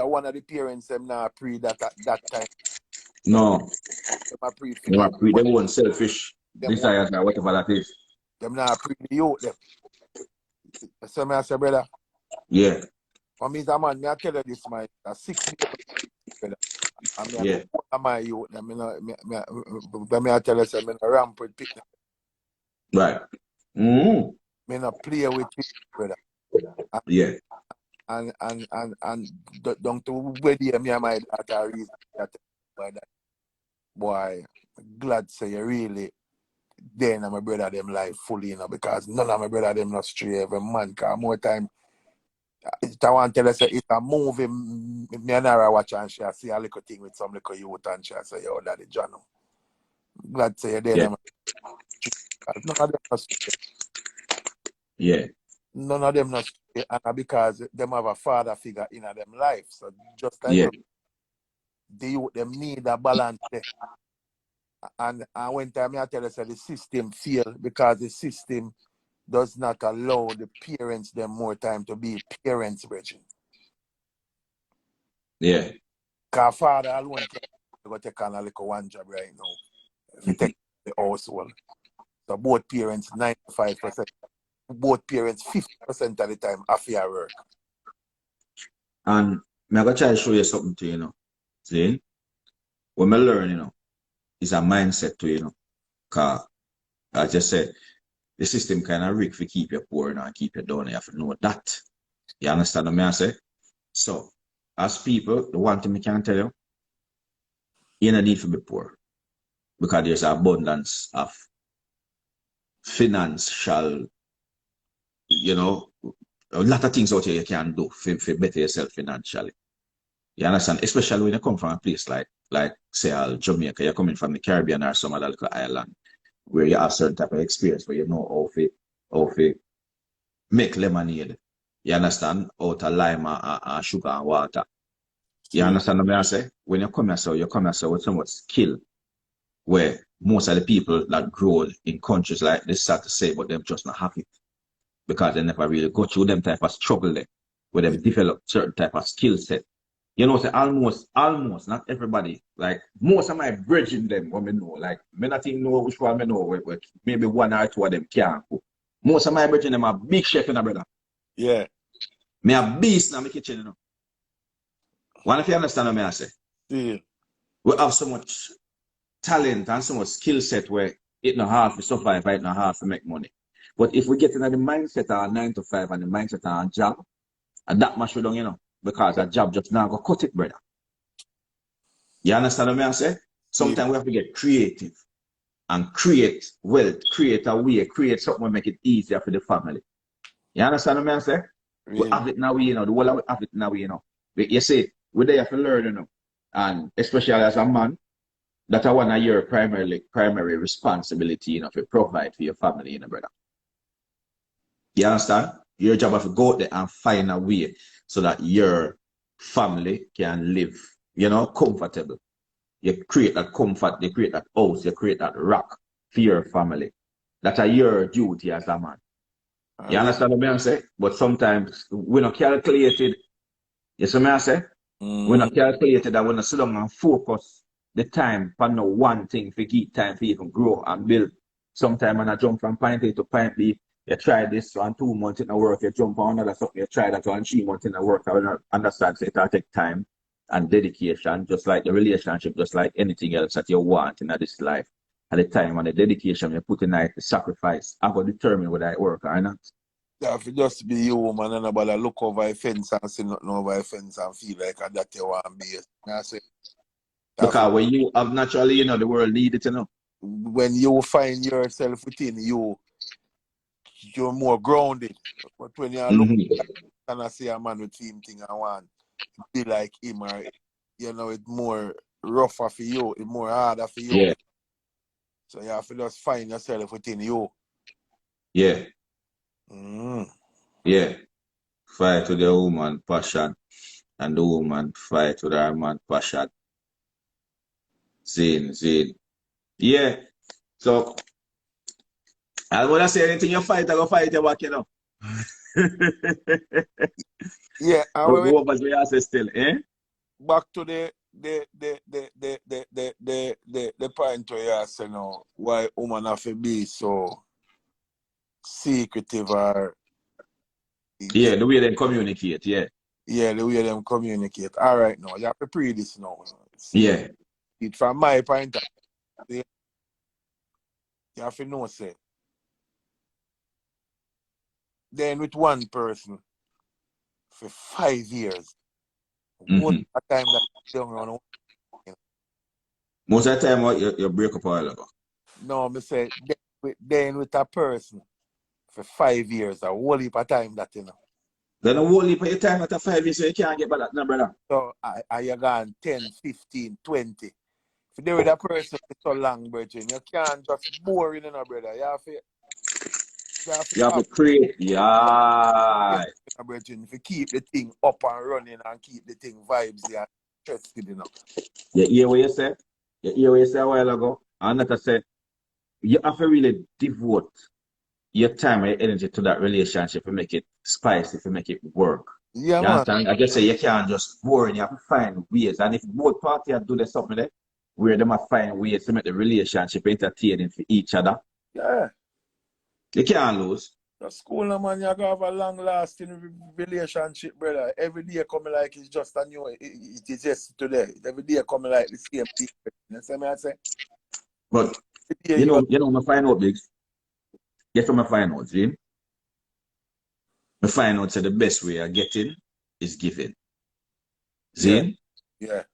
one of the parents them not pre that at that time. No, Them are pre for they the want free, they want selfish them want desires or whatever that is. them not pre the youth them. So me I say, brother, Yeah, for me, a man, me I tell you this, my 6 years brother. And me I yeah, know all of my youth, them, me I tell you, say, me no ramp with people, right. Mm-hmm. me no play with people, brother. Yeah, And don't to where me and my daughter reason that boy, glad say you really then my brother them life fully, you know, because none of my brother them not stray every man. Cause more time, I want to tell us it's a movie. Me and Nara watch and she see a little thing with some little youth and she say, yo, daddy John. Glad say you there yeah, them. None of them not stray. yeah, None of them not stray, and because them have a father figure in them life. So just like yeah, you, the youth them need a balance there. And when time I tell us that the system fail because the system does not allow the parents them more time to be parents, Bridget. yeah. Because father alone can go take on a little one job right now. If you take the household. So both parents 95%, both parents 50% of the time after work. And me I gonna try to show you something to you know. See, when me learn, you know, it's a mindset to you know. Cause I just said the system kind of rigged to keep you poor and keep you down. You have to know that. You understand what I say? So, as people, the one thing I can tell you, you don't need to be poor because there's an abundance of financial, you know, a lot of things out here you can do for better yourself financially. You understand? Especially when you come from a place like say Jamaica, you're coming from the Caribbean or some other little island where you have certain type of experience where you know how to make lemonade. You understand? Out of lime and sugar and water. You understand what I say? When you come here, so you come here with so much skill where most of the people that grow in countries like this start to say, but them just not have it because they never really go through them type of struggle there, where they develop certain type of skill set. You know, say almost, not everybody, like most of my brethren them, what me know, like, me not even know which one me know, where maybe one or two of them can't cook. Most of my brethren them are big chef in a brother. Yeah. Me a beast in my kitchen, you know. One if you understand what I say. Yeah. We have so much talent and so much skill set where it not hard to survive, it not hard to make money. But if we get into the mindset of 9 to 5 and the mindset of a job, and that much we don't, you know, because a job just now go cut it, brother. You understand what I say? Sometimes we have to get creative and create wealth, create a way, create something to make it easier for the family. You understand what I say? Really? We have it now, you know, the whole of we have it now, you know. You see, we're there to learn, you know, and especially as a man, that I want your primary responsibility, you know, to provide for your family, you know, brother. You understand? Your job is to go out there and find a way so that your family can live, you know, comfortable. You create that comfort, you create that house, you create that rock for your family. That's your duty as a man. You understand what I'm saying? But sometimes we're not calculated. You see what I'm saying? We're not calculated that we're not sit down and focus the time for no one thing for keep time for even grow and build. Sometimes when I jump from point A to point B, you try this one 2 months in the work, you jump on another something, you try that 1 3 months in the work. I will understand so it'll take time and dedication, just like the relationship, just like anything else that you want in this life. At the time and the dedication you put in it, the sacrifice, I'm going to determine whether I work or not. Yeah, if it just be you, man, and nobody look over a fence and see nothing over a fence and feel like that you want to be. I say, because when you have naturally, you know, the world need it, you know. When you find yourself within you, you're more grounded. But when you look and I see a man with same thing I want, be like him, or you know, it's more rougher for you, it's more harder for you. Yeah. So you have to just find yourself within you. Yeah. Mm. Yeah. Fight with the woman passion, and the woman fight with her man passion. Zin. Yeah. So I want to say anything you fight, I go fight you back, you know. Yeah, and But what was your say still, eh? back to the point where you say now why women have to be so secretive or yeah, the way they communicate, yeah. Yeah, the way them communicate. All right, now you have to pre this now. See, yeah. it from my point of view, you have to know say. Then with one person for 5 years, what a time that young on. Most of the time you break up a while ago. No, me say then with a person for 5 years, a whole heap of time that you know. Then a whole heap of your time after 5 years, so you can't get back that, no, brother. So I you gone 10, 15, 20. If you're with a person for so long, brethren, you can't just boring, you know, brother. You have to create, yeah. Brethren, if you keep the thing up and running and keep the thing vibes, yeah, interested, you know. You hear what you said? You hear what you said a while ago? And that I said, you have to really devote your time and your energy to that relationship to make it spicy, to make it work. Yeah, you man. Understand? I just say you can't just boring, you have to find ways. And if both parties do the something there, where they must find ways to make the relationship entertaining for each other. Yeah. You can't lose. The school, man, you gotta have a long-lasting relationship, brother. Every day coming like it's just a new, it is yesterday. Every day coming like the same thing. You see what I say? But, you know, I find out, Biggs. Guess what I find out, see? I find out that the best way of getting is giving. See? Yeah.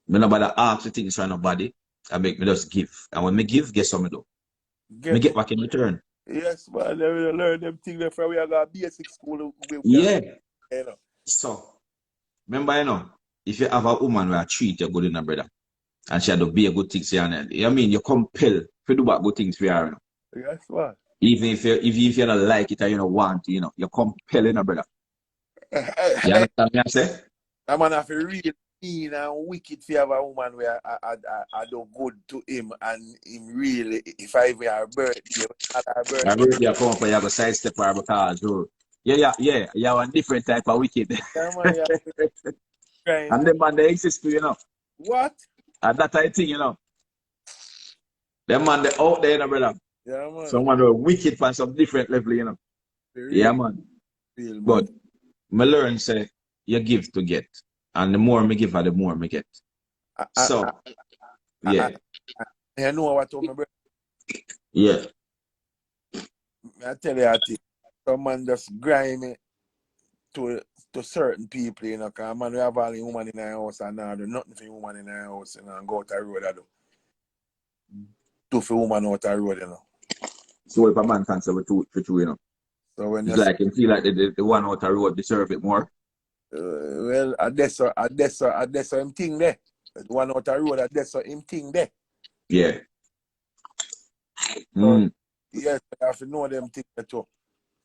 Me nobody ask the things from nobody. I make me just give. And when me give, guess what me do? Me get back in return. Yes, man. They will learn them things there from we have got basic school. Yeah. You know. So, remember, if you have a woman where treat you good in a brother, and she had to be a good things for you, I mean, you're compelled to do what good things for her. Yes, man. Even if you don't like it or you don't want to, you're compelling a brother. You understand me I say? A man have to real mean and wicked if you have a woman where I do good to him and him really, if I even have a birthday, I really you come up and you have a sidestep her because you have a different type of wicked. yeah, man, yeah, trying And to, them man they exist too, what? And that I think, Them man they out there, brother. Yeah, man. Someone who wicked from some different level. The Yeah, real, man. real But man. me learn say you give to get. And the more me give the more me get. I, So I, yeah. you know what I told my brother? Yeah. I tell you, I think some man just grimy to certain people, because man, we have all the woman in our house and now do nothing for the woman in our house, and go out the road, I do for woman out the road. So if a man can say with two, So when it's you say, like him feel like the one out the road deserve it more. well, I guess him thing there. The one out the road, I guess him thing there. Yeah. So, Mm. yes, I have to know them things too.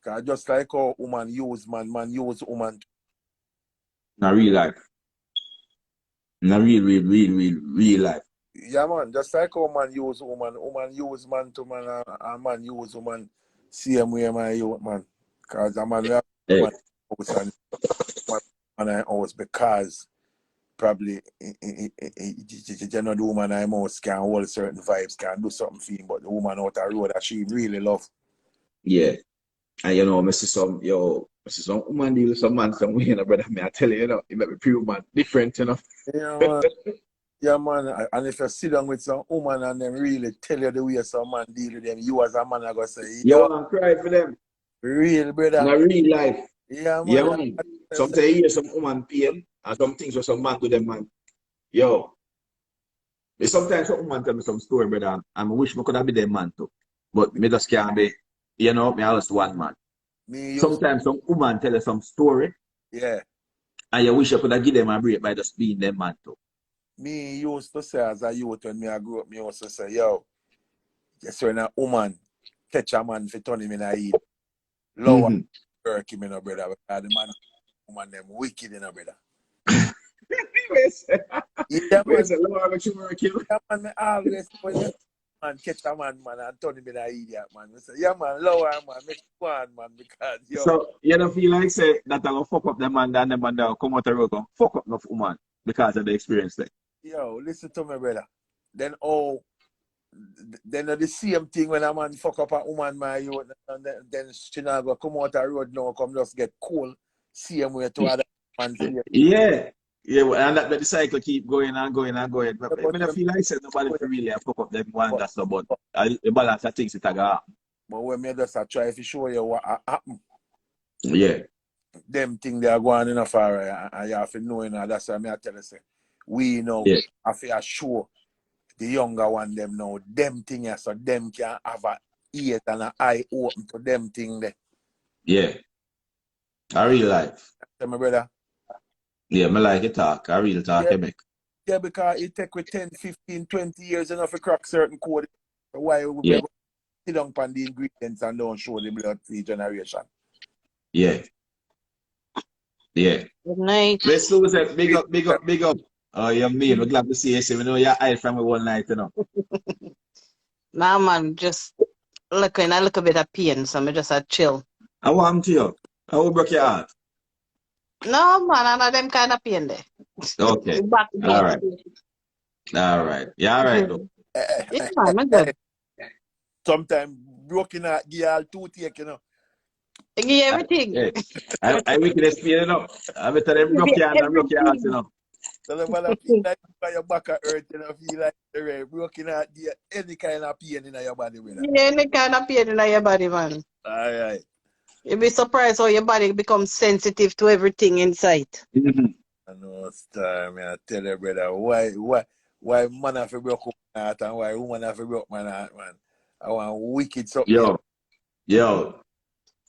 Because just like how woman use man use woman. Not real life. Not real life. Yeah, man, just like how man use woman use man to man, and man use woman same way man use man. Because a man we have Hey. man house and man house because probably you know the woman I house can hold certain vibes, can do something for him, but the woman out the road that she really love. Yeah. And I see some woman deal with some man somewhere, brother. I tell you, it might be pure man different, Yeah, man. Yeah, man. And if you sit down with some woman and them really tell you the way some man deal with them, you as a man are gonna say, You yo, want to cry for them. real brother. In a real life. Yeah, Yeah, man. man. Sometimes you hear some woman pain and some things with some man to them, man. Yo. Sometimes some woman tell me some story, brother, and I wish I could have been their man too. But me just can't be, me always one man. Me used Sometimes some woman tell you some story yeah. and you wish you could have given them a break by just being their man too. Me used to say as a youth when I grew up, me used to say, yo, yes, when a woman catch a man for turn him in a heat, lower Mm-hmm. work him in a brother, because the man woman them wicked in a brother. Yeah, man. Yeah, man, me always when you man catch a man and turn him in a idiot, man. Me say, yeah, man, lower man, make go on, man, because yo, So you don't feel like say that I will fuck up the man and the man that will come out the road and fuck up enough woman because of the experience there. yo, listen to me, brother. Then then the same thing when a man fuck up a woman, my youth, and then she not go come out the road now, come just get cool, same way to other man see it. Yeah. Yeah, and that the cycle keep going and going and going. But I But mean, I feel like said nobody feel really fuck up them one but, that's so but the balance of things it a go happen. but when me just try to show you what happen, Yeah. them thing they are going in a far and you have to know, that's why I tell you, say, we know, Yeah. I feel sure the younger one them know, them thing here, so them can have a ear and an eye open to them thing there. Yeah. I real life. Tell me, brother. Yeah, me like it talk. I real talk, Yeah, you make. yeah, because it take with 10, 15, 20 years enough to crack certain code. Why we Yeah. go sit down on the ingredients and don't show the blood free generation. Yeah. Yeah. Good night. Let's lose it. Big up, big up, big up. Oh, you mean? We're glad to see you. We know you're hide from me one night, Nah, man, just looking a little bit of pain, so I just a chill. I want to you. I will break your heart. No, man, I know them kind of pain there. Okay. Back All pain. right. All right. Yeah, all right, though. Yeah, man, I'm good. Sometimes broken heart, give all toothache, I give you everything. Hey, I weakness pain, I better them Give broke you your hand and broke your heart, everything. So the man feel like your back hurt, feel like the broken heart, give you any kind of pain in your body, brother. Yeah, any kind of pain in your body, man. All right. You'll be surprised how your body becomes sensitive to everything inside. Mhm. I know, star, man. I tell you, brother, why man have to broke up my heart and why woman have to broke my heart, man. I want wicked something. Yo, Yo,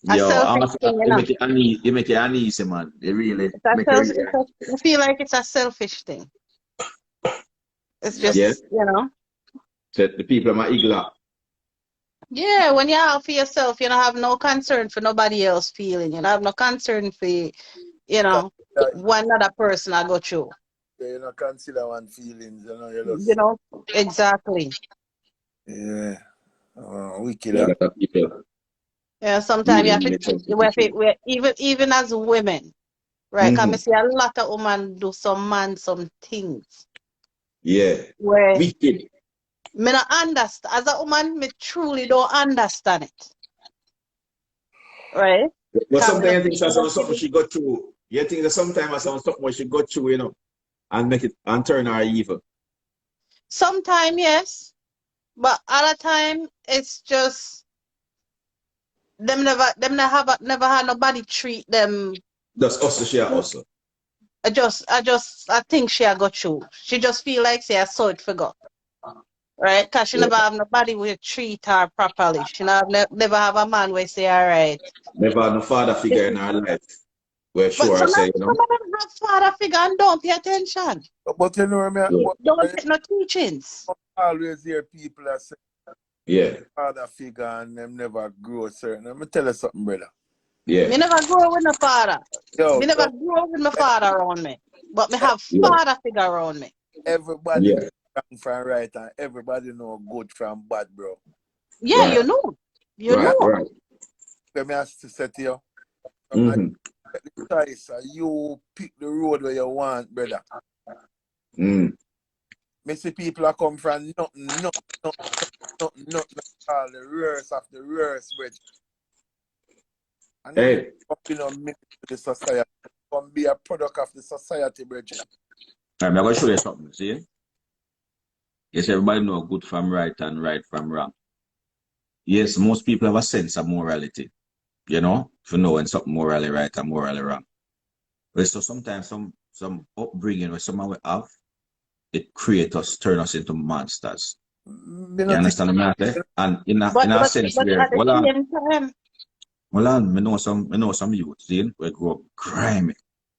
A yo, selfish also, thing, you you know. make it uneasy, you make it uneasy, man. It really It's a make it self. really, I feel like it's a selfish thing. It's Yeah. yeah. just, you know. So the people are my eagle. Yeah, when you're out for yourself, you don't have no concern for nobody else feeling. You don't have no concern for, you know, one other person I go through. You know, consider one feelings, you know, you You just, know, exactly. yeah, wicked. Yeah, that's people Yeah, sometimes you really have to make teach, sense with the truth. even as women, right? Because I Mm-hmm. see a lot of women do some things Yeah. where Wicked. me not understand. As a woman, me truly don't understand it, right? But Because sometimes you think that's something feel, she got through. You think that sometimes that's something what she got through, you know, and make it and turn her evil. sometimes yes, but other time it's just never had nobody treat them. That's us to share also. I think she a got through. She just feel like say I saw it forgot. Right? Because she Yeah. never have nobody will treat her properly. She never have a man where say, all right. Never had no father figure in her life. Where But sure I say, you some know. of them have father figure and don't pay attention. But you know, me, Yeah. but Don't I take no teachings. always hear people that say Yeah. father figure and them never grow certain. Let me tell you something, brother. Yeah. Me never grow up with no father. Yo, Me never yo, grew up with my father around me. But me have Yeah. father figure around me. everybody know Yeah. wrong from right and everybody know good from bad, bro. Yeah, you Right. know. You Me, Right. know. Right. let me ask to say to you, I Mm-hmm. get the choice and you pick the road where you want, brother. Mm. Me see people that come from nothing, all the worst of the worst, bro. And then Hey, come, mix with the society. Come be a product of the society, brethren. I'm gonna show you something. See? Yes, everybody know good from right and right from wrong. Yes, most people have a sense of morality, you know, to know when something morally right and morally wrong. But so sometimes some upbringing where someone will have, it create us, turn us into monsters. Me You not think, understand what I'm saying? And But in a but sense but where, at the same time, hold on, me know some youth, see, we grow up grimy,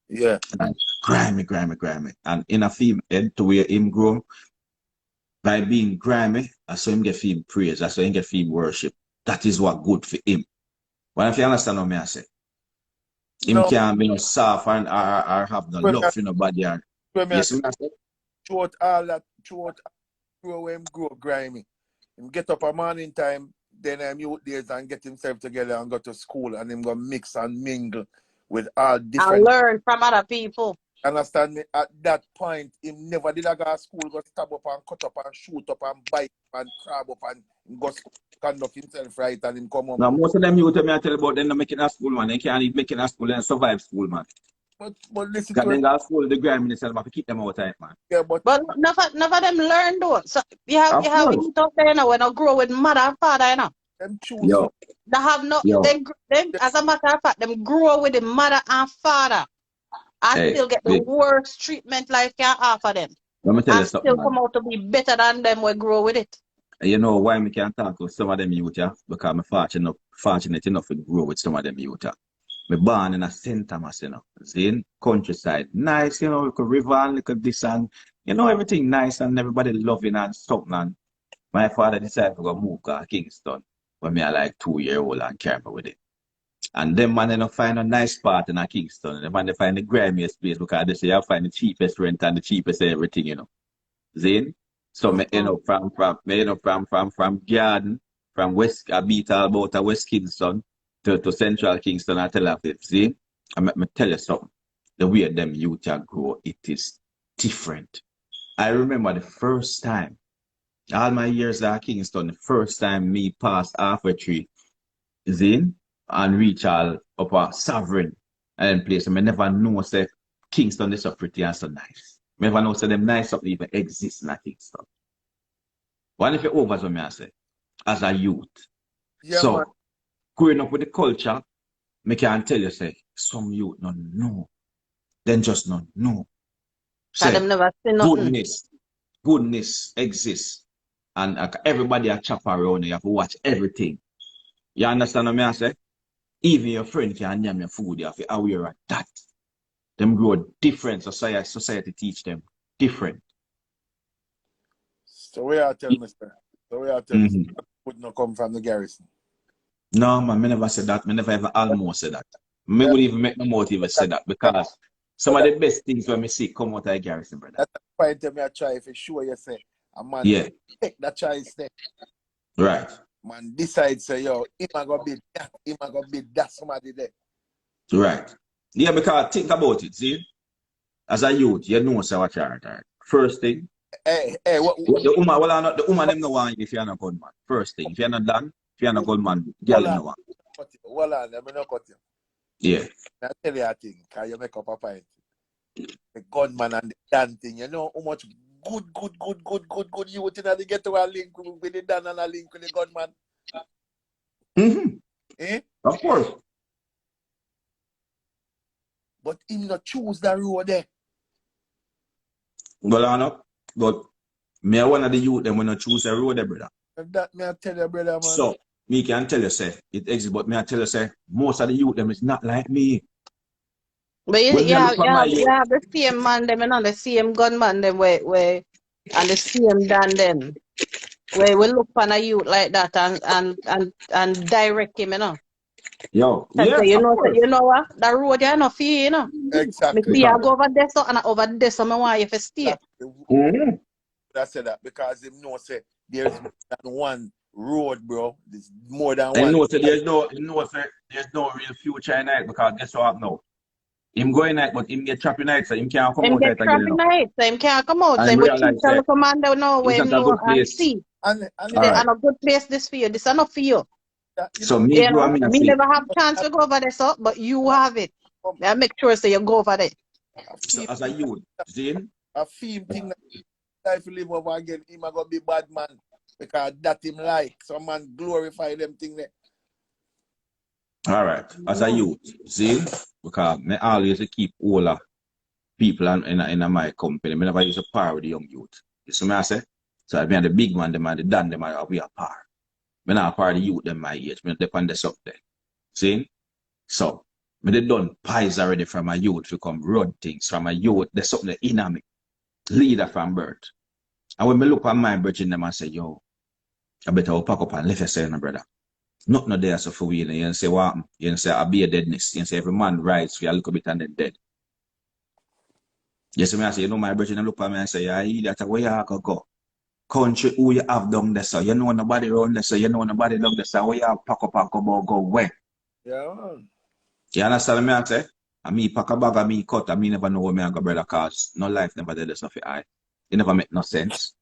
yeah. and grimy. And in a film head to where him grow, by being grimy, I saw him get film praise, I saw him get film worship. That is what good for him. But if you understand what I say, him No, can't be no soft and or have no when love I, for nobody. And, when I yes, say, me I say? throughout all that, throughout grow him grow grimy. Him get up a morning time, then I'm youth days and get himself together and go to school and him go mix and mingle with all I different. learn from other people. Understand me? At that point, him never did a go to school, go stab up and cut up and shoot up and bite and crab up and him go conduct himself right and him come home. Now, most of them youth me I tell you about, they're not making a school, man. They can't even make a school and survive school, man. But listen Because to it. then got school, the grime themselves, have to keep them out of it, man. Yeah, but But never them learn though. So you Of have course. youth out there, you know, when I grow with mother and father, you know. them choose for Yo, They have no yo, them as a matter of fact, them grow with the mother and father. I hey, still get the big. worst treatment life can offer them. Let me tell I you something, still man. come out to be better than them we grow with it. You know why me can't talk with some of them youth, yeah? Because I'm fortunate enough to grow with some of them youth, yeah? Me born in a St. Thomas, you know, in countryside. Nice, you know, little river and little this and, you know, everything nice and everybody loving and something. And my father decided to go move to Kingston when me I like 2 year old and carry me with it. And them man, they don't find a nice spot in a Kingston. Them man, they find the grimiest place because they say you find the cheapest rent and the cheapest everything, you know. Zane. So me end Mm-mm. up from Garden, from West, I beat all about West Kingston to Central Kingston and Tel Aviv. See? And me tell you something. The way them youth are grow, it is different. I remember the first time, all my years at Kingston, the first time me passed halfway tree, Zane, and reach all up a sovereign and then place. I never know say Kingston is so pretty and so nice. I never know say them nice something even exists in a Kingston. One if you over what me I say, as a youth. yeah, man. So growing up with the culture, me can tell you say some youth not know. Then just not know. Cause them Say never see nothing. goodness exists. And everybody a chop around you have to watch everything. You understand what I say? Even your friend can name your food, you have to be aware of that. Them grow different, society teach them different. So where I tell me, sir? So where I tell me, Mm-hmm. would not come from the garrison. No, man, I never said that. I never ever almost said that. Me Yeah, would even make no motive say that because some but of the best things when me see come out of Garrison, brother. that's the point that me I try if you sure you say a man Yeah, take that choice there. right, Man decide say yo, him a go be that, him a go be that somebody there. right. Yeah, because think about it, see? As a youth, you know say what you're right. First thing, Hey, what the woman, well, not, the woman them no want you if you're not good man. First thing, if you're not done, if you're not good man, girl hold them on, no want. hold on, let me not cut you. Yeah. I tell you a thing, can you make up a point? The gunman and the Dan thing, you know how much good youth in the get to a link with the Dan and a link with the gunman. Mm-hmm. Eh? Of course. But him not choose the road there. Well, I know, but me one of the youth them when I choose a road, there, brother. That me I tell you, brother, man. So, me can tell you, say, it exists, but me I tell you, say, most of the youth them is not like me. But When me look at my you youth, have the same man them and the same gunman them where and the same Dan them where we look on a youth like that and direct him, you know. yo, And yeah, say, of course. you know what? The road you not for you, you know. Me Exactly. see I Because, go over there so and over there so I want you to stay. mm-hmm. I said that because him know say there's more than one road, bro. There's more than And one. no, so there's no real future in it because guess what now? Him going night, but him get trapped in night, so him can't come Him out get it again, trapped you in know. the head, so him can't come out. So And him will teach realize all that the commander know it's where not him a know good and place. see. And All Say, right. and a good place this for you. This is not for you. you So know, me You grow know, me and me see. never have chance to go over there, so but you have it. I make sure so you go over there. a So feel as a youth, Zane, a feel thing that life live over again, him a gonna be bad man. Because that him like. Some man glorify them thing there. all right, as a youth, Zane, because me always keep all of people in my company. Me never use a par with the young youth. You see me I say? So I mean the big man, them and the dan, them are we a par. Me not a par the youth them my age. Me depend this up there. See? So me they done pies already from my youth to come run things from my youth. There's something in me. Leader from birth. And when me look at my bridging them and say, yo, I better pack up and left you say, no, brother. Not no there so for we. You say what? You say I be a deadness. You say every man rides for a little bit and then dead. You see me I say, you know my bridging them look at me and say, yeah, that where you can go. Country who you have down there, so you know nobody around there, so you know nobody down there, so where you pack up and go where? Yeah, man. You understand me I say? And me pack a bag and me cut and me never know where me I go, brother, cause no life never did this stuff for I. It never make no sense.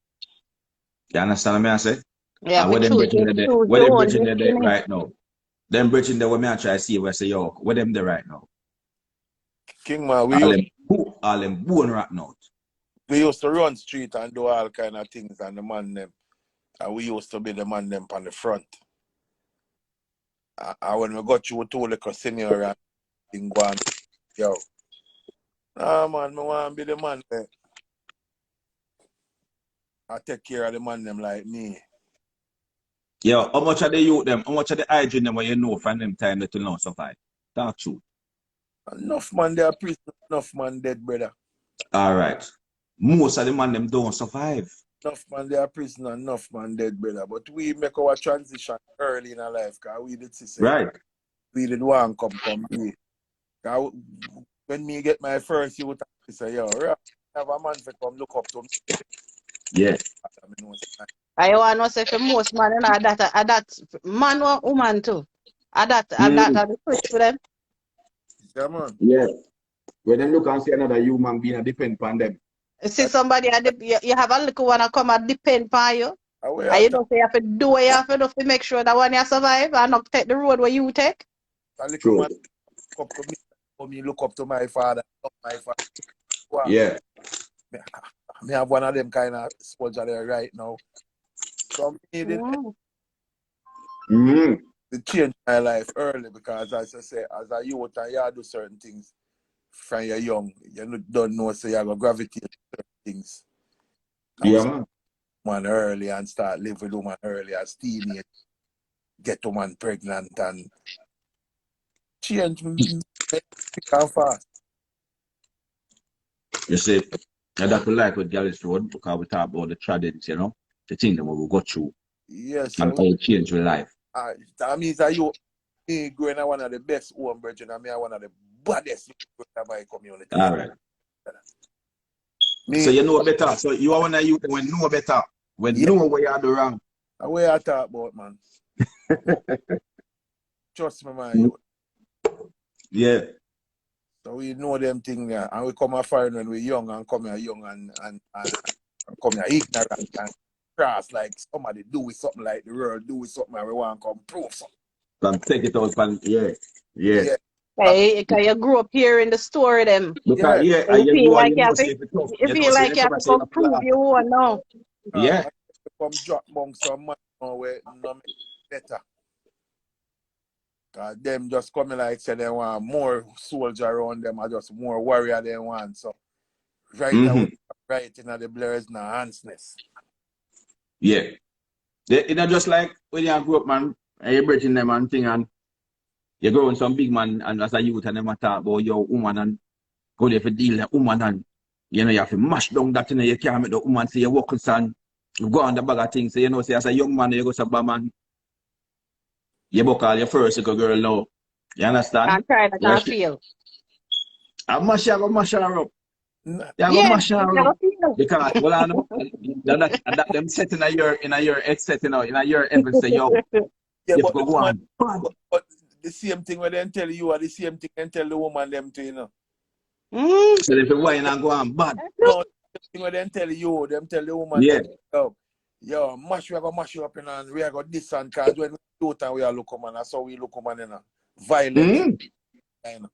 You understand me I say? You have And to choose where your them own bridging there destiny. right now. Them bridging there where me I try to see where I say, yo, where them there right now? King man, All them bone right now. we used to run street and do all kind of things and the man them. And we used to be the man them on the front. And when we got you to like a senior and thing go on, yo. Nah man, me want to be the man there. I take care of the man them like me. Yo, how much of the youth them, how much of the hygiene them where you know from them time that you know survive? Talk true. Enough man they are prison, enough man dead, brother. All right. Most of the man them don't survive. Enough man they are prison, enough man dead, brother. But we make our transition early in our life, because we did say Right. we did one come here. 'Cause when me get my first youth, I say, yo, right, have a man for come look up to me. Yeah. I mean, no, say, I want to say for most man and that man or woman too. That Mm. are the switch for them. yeah, man. Yeah. When them look and see another human being and depend upon them. You see somebody you have a little one come and depend on you. Away And you at don't say you have to do what you have to do to make sure that one you survive and not take the road where you take. a little True. man look up to me, or me look up to my father. Love my father. Wow. Yeah. Me have one of them kind of soldier there right now. So me did Mm. to change my life early, because as I say, as a youth and you do certain things from you're young, don't know, so you have a gravitate to certain things. And we Yeah, start man. woman early and start live with woman early as teenage. get woman pregnant and change quick and fast. You see, and that we like with Gyalis Road because we talk about the traditions, you know, the thing that we will go through Yes, and so how it change your life. that means that you growing up one of the best home brethren and me are one of the baddest in my community. All right. Me, So you know better. So you are one of you when know better, when yeah, know what you are doing wrong. the way I talk about, man. Trust me, man. You. Yeah. So we know them things there, and we come a foreign when we're young and come here young and come here ignorant and cross like somebody do with something like the world do with something and we want to come prove something. Can take it out and yeah. Yeah. Hey, can you grow up here in the store them? Because Yeah. and You you feel know like you you know have to, say if it's tough, you you know feel say like you you have come to say come you prove plan. you own now. Yeah. Come drop among some man where no make better. Cause them just coming like say they want more soldier around them or just more warrior they want. So right away, right in the blurs now handness. Yeah. It's not just like when you grow up, man, and you're breaking them and thing, and you're growing some big man, and as a youth, and them talk about your woman, and go there for deal the woman, and you know, you have to mash down that, you know, you can't make the woman say your work son, you go on the bag of things, so you know, say as a young man, you go to a man, you book all your first little girl now. You understand? Can't try that, Yeah, can't feel. I mash her up. You go Yeah, mash her you up. never feel. Because, well, I know, that them set in your headset, you know, in your heaven, say, yo, Yeah, you have but to the go woman, on. Bad. but the same thing when they tell you are the same thing and tell the woman them to, you know. So if you wine and go on bad. No, the thing when they tell you, them tell the woman Yeah. them, yo, we are gonna mash you up in and we are gonna this and cause when we do it and we are look man, that's how we look man, you know. Violence, you know.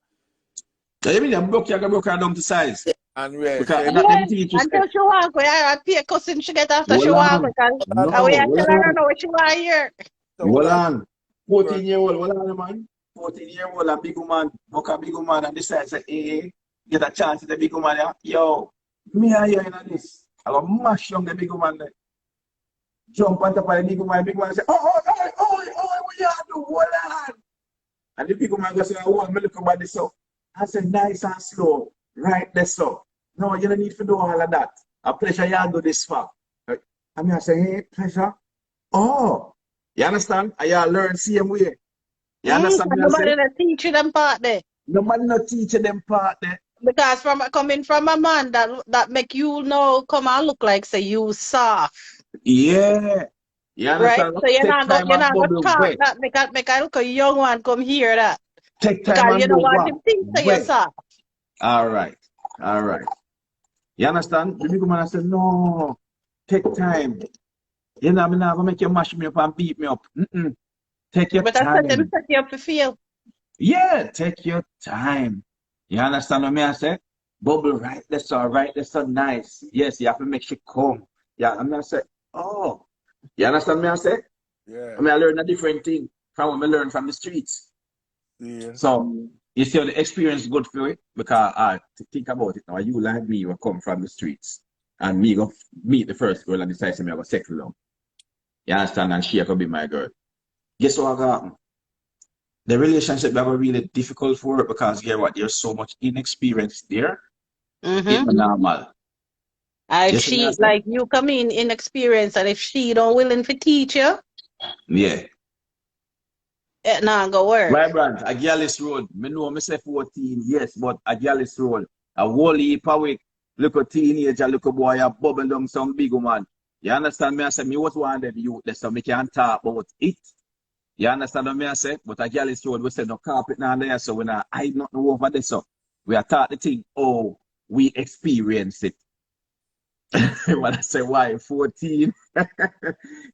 So you mean you broke her down to size? And we Because say, that Yeah, them teachers say, until she walk, I pay cousin she get after she hold walk on. because No, we are hold telling her on. know what she want here. so Hold what I on. 14-year-old, hold on, man. 14-year-old, a big woman, book a big woman and decide, say, hey, get a chance at the big woman, yeah? Yo, me and you in this. I go mash down the big woman there. Jump on top of the big woman say, what you do? Hold on. And the big woman goes, I want me look about this up. I said, nice and slow. Right there, so. No, you don't need to do all of that. A pleasure you do this for. And I say, hey, pleasure. Oh, you understand? I learn same way. You understand me? I say, Nobody that teach you them part there. nobody not teaching them part there. Because from coming from a man that make you know come and look like say you soft. Yeah. You Right? understand? So you're Take not go time you're and not gonna bubble talk wet. that make I look a young one come hear that. Take time Because and you don't do want what? him think say you're Wet. soft. All right. All right. You understand? The big man I said, no, take time. You know, I'm not going to make you mash me up and beat me up. Take your But I said them time. set you up to feel. Yeah, take your time. You understand what I say? Bubble right, that's all right, that's so nice. Yes, you have to make sure come. Yeah, I'm gonna say, oh, you understand what I say? yeah. I learn a different thing from what I learn from the streets. Yeah. So you see how the experience is good for it? Because think about it now, you like me will come from the streets and me go meet the first girl and decide to me I go settle down. You understand? And she could be my girl. Guess what happened? The relationship that were really difficult for it because you know what, there's so much inexperience there. It's normal. If You see what I she say? like you come in inexperienced and if she don't willing to teach you, Yeah. it not go work. Vibrant, a Gyalis road. Me know myself 14, yes, but a Gyalis road. A whole heap of week. Look a teenager, look a boy, a bubble down some big man. You understand me? I say, me was one of them youth, so me can't talk about it. You understand what me I say? But a Gyalis road, we say no carpet now there, so we not hide nothing over there, so. We are taught the thing, oh, we experience it. When I say why, 14?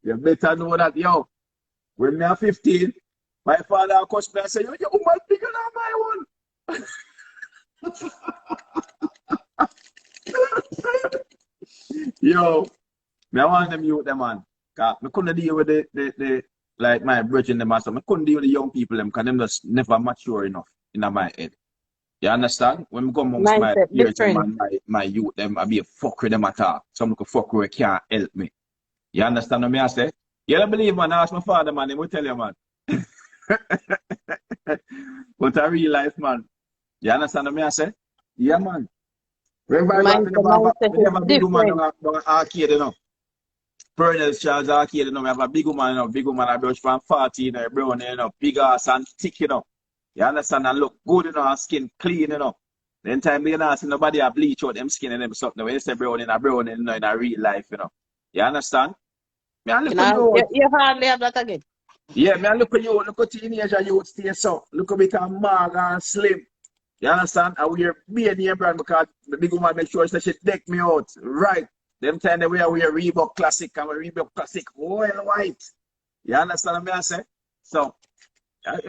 You better know that, yo. When me are 15, my father cussed me and said, yo, your woman bigger than my one. Yo, me I want them youth them man. Cause me couldn't deal with the like my brethren them and so. Me couldn't deal with the young people them because them just never mature enough in my head. You understand? When we go amongst my Mindset peers them different. and my youth them, I be a fuck with them at all. Some could fuck with can't help me. You understand what me I say? You don't believe, man? Ask my father, man. He will tell you, man. But I real life, man. You understand what I say? Yeah, man. Remember, I got My me mindset never is have a big woman different. on arcade, you know. Perennial Charles arcade, you know. We have a big woman, you know. Big woman, I brush from 40, you know, brown, you know. Big ass and thick, you know. You understand? And look good, you know, and skin clean, you know. Then time you not see nobody a bleach out them skin and them something. When you say brown, you know, in a real life, you know. You understand? Me and You look at know, you. you hardly have that again. Yeah, me and look at you. Look at teenager youth stay so. Look a bit of mag and slim. You understand? I wear B&A brand because the big woman make sure that she deck me out. Right. Them time they wear Reebok Classic and we Reebok Classic oil white. You understand what I say? So,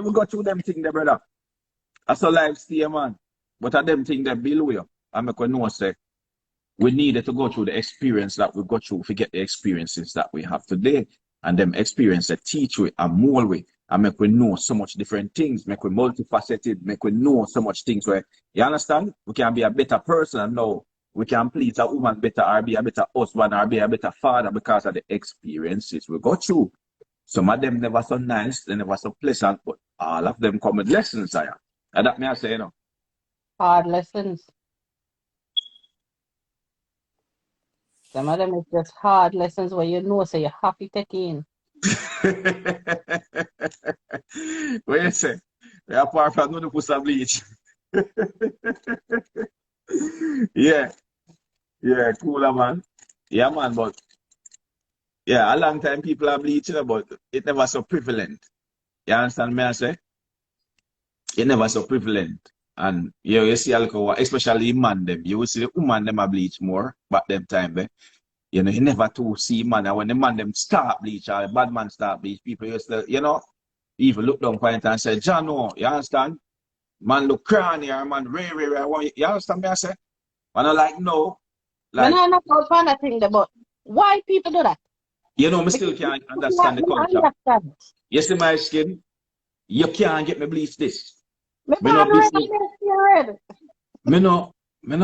we go through them things there, brother. That's a life stay, man. But at them things they below you. I make a know say we needed to go through the experience that we go through to get the experiences that we have today. And them experience that teach we and mold we and make we know so much different things, make we multifaceted, make we know so much things where you understand? We can be a better person and know we can please a woman better or be a better husband or be a better father because of the experiences we go through. Some of them never so nice, they never so pleasant, but all of them come with lessons, I am. And that may I say, you know. Hard lessons. Some of them is just hard lessons where you know, so you have to take in. What you say? Apart from no put some bleach. Yeah, yeah, cooler man. Yeah, man, but yeah, a long time people are bleaching, but it never so prevalent. You understand me? I say it never so prevalent. And you see alcohol, especially man them. You will see the woman them a bleach more back them time there. You know, you never to see man, and when the man them start bleach or the bad man start bleach, people used to, you know, even look down point and say, John, no, you understand? Man look cranny or man you understand me? I say, man, I like, no, Man, like, I'm not out for that thing, but why people do that? you know, me Because still can't I understand the culture. understand. You see my skin, you can't get me bleach this. Me Me no born red, business. I'm red. Me no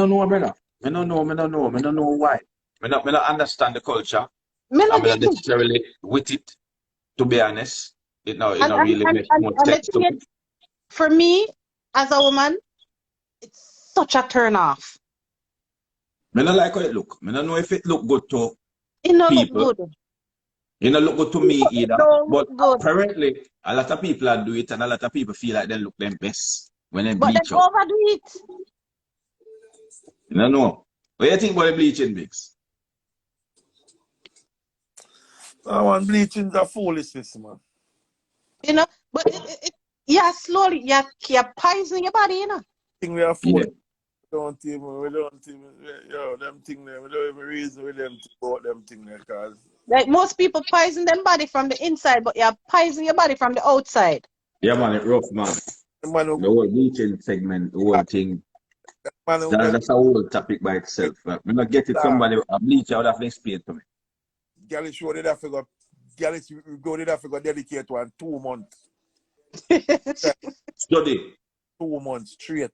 know, brother. Me no know why. Me no understand the culture. Me I'm not not get it. necessarily with it, to be honest. It And, no and, really and, makes and, much and the sense to thing is, me. for me, as a woman, it's such a turn off. Me no like how it look. Me no know if it look good to It don't look people. good. It no look good to me It either. don't But look good. apparently, a lot of people are do it and a lot of people feel like they look them best when they But they bleach out. overdo it. You don't know. What do you think about the bleaching, Bix? I want bleaching the foolishness, man. You know, but yeah, slowly, you're poisoning your body, you know. Think we are Yeah. foolish. We don't even, yo, them thing there, we don't even reason with them about them thing there, cause Like most people poison their body from the inside, but you're poisoning your body from the outside. Yeah, man, it rough, man. the man The who, whole bleaching segment, the whole thing, man who get that's a whole topic by itself. When I get it, that, somebody, a bleach, I would have to explain to me. Gyalis show did have to go, Gyalis we go did have to go dedicate one 2 months. Yeah, Study. 2 months straight.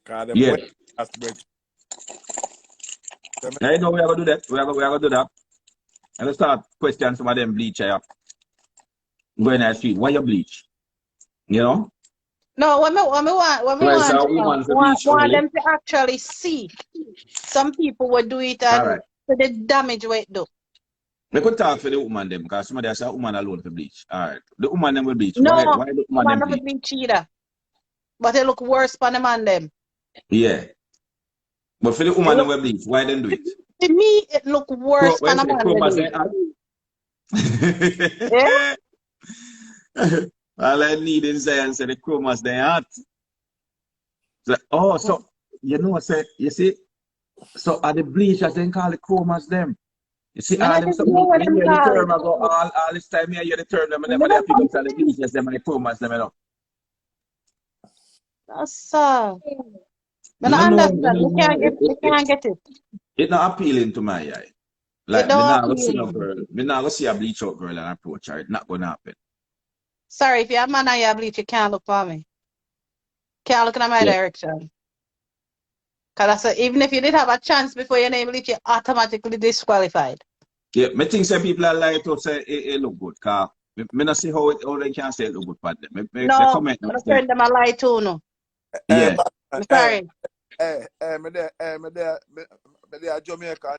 Cause them Yes. wet last breath. Them, I know we are going to do that. We are going to do that. And let's start question some of them bleach here. Going to street, why you bleach? You know? No, what me Well, it's a want, woman to bleach want only. them to actually see. Some people would do it All and right. for the damage what it do. We could talk for the woman them because somebody has a woman alone to bleach. All right. The woman them will bleach. No, Why the woman woman them never bleach? bleach either. But they look worse for the man them. Yeah. But for the It woman them look, will bleach, why them do it? to me, it look worse for When you the say man they chromas do they it. Yeah? hot. All I need in science say the chromas they hot. So, oh, so you know, say you see, so are the bleachers then call the chromas them. You see, Me all not them even something know what me them hear the call term it. ago, all this time I hear the term them and Me never they don't pick up know. the bleachers them and the chromas them, you know. That's me Me no not know, understand. Me can't get it. it not appealing to my eye. It Like me don't now go see appeal. no girl, me now go see a bleach out girl and approach her. It not gonna happen. Sorry, if you're a man and you bleach, you can't look for me. Can't look in my Yeah. direction. Because even if you did have a chance before your name bleach, you're automatically disqualified. Yeah, me think say people are like to say it look good. Cause me not see how they can say it look good for them. They No, comment my and say, friend them a lie too, no. Hey, yeah. but, I'm hey, sorry. me there, Jamaica.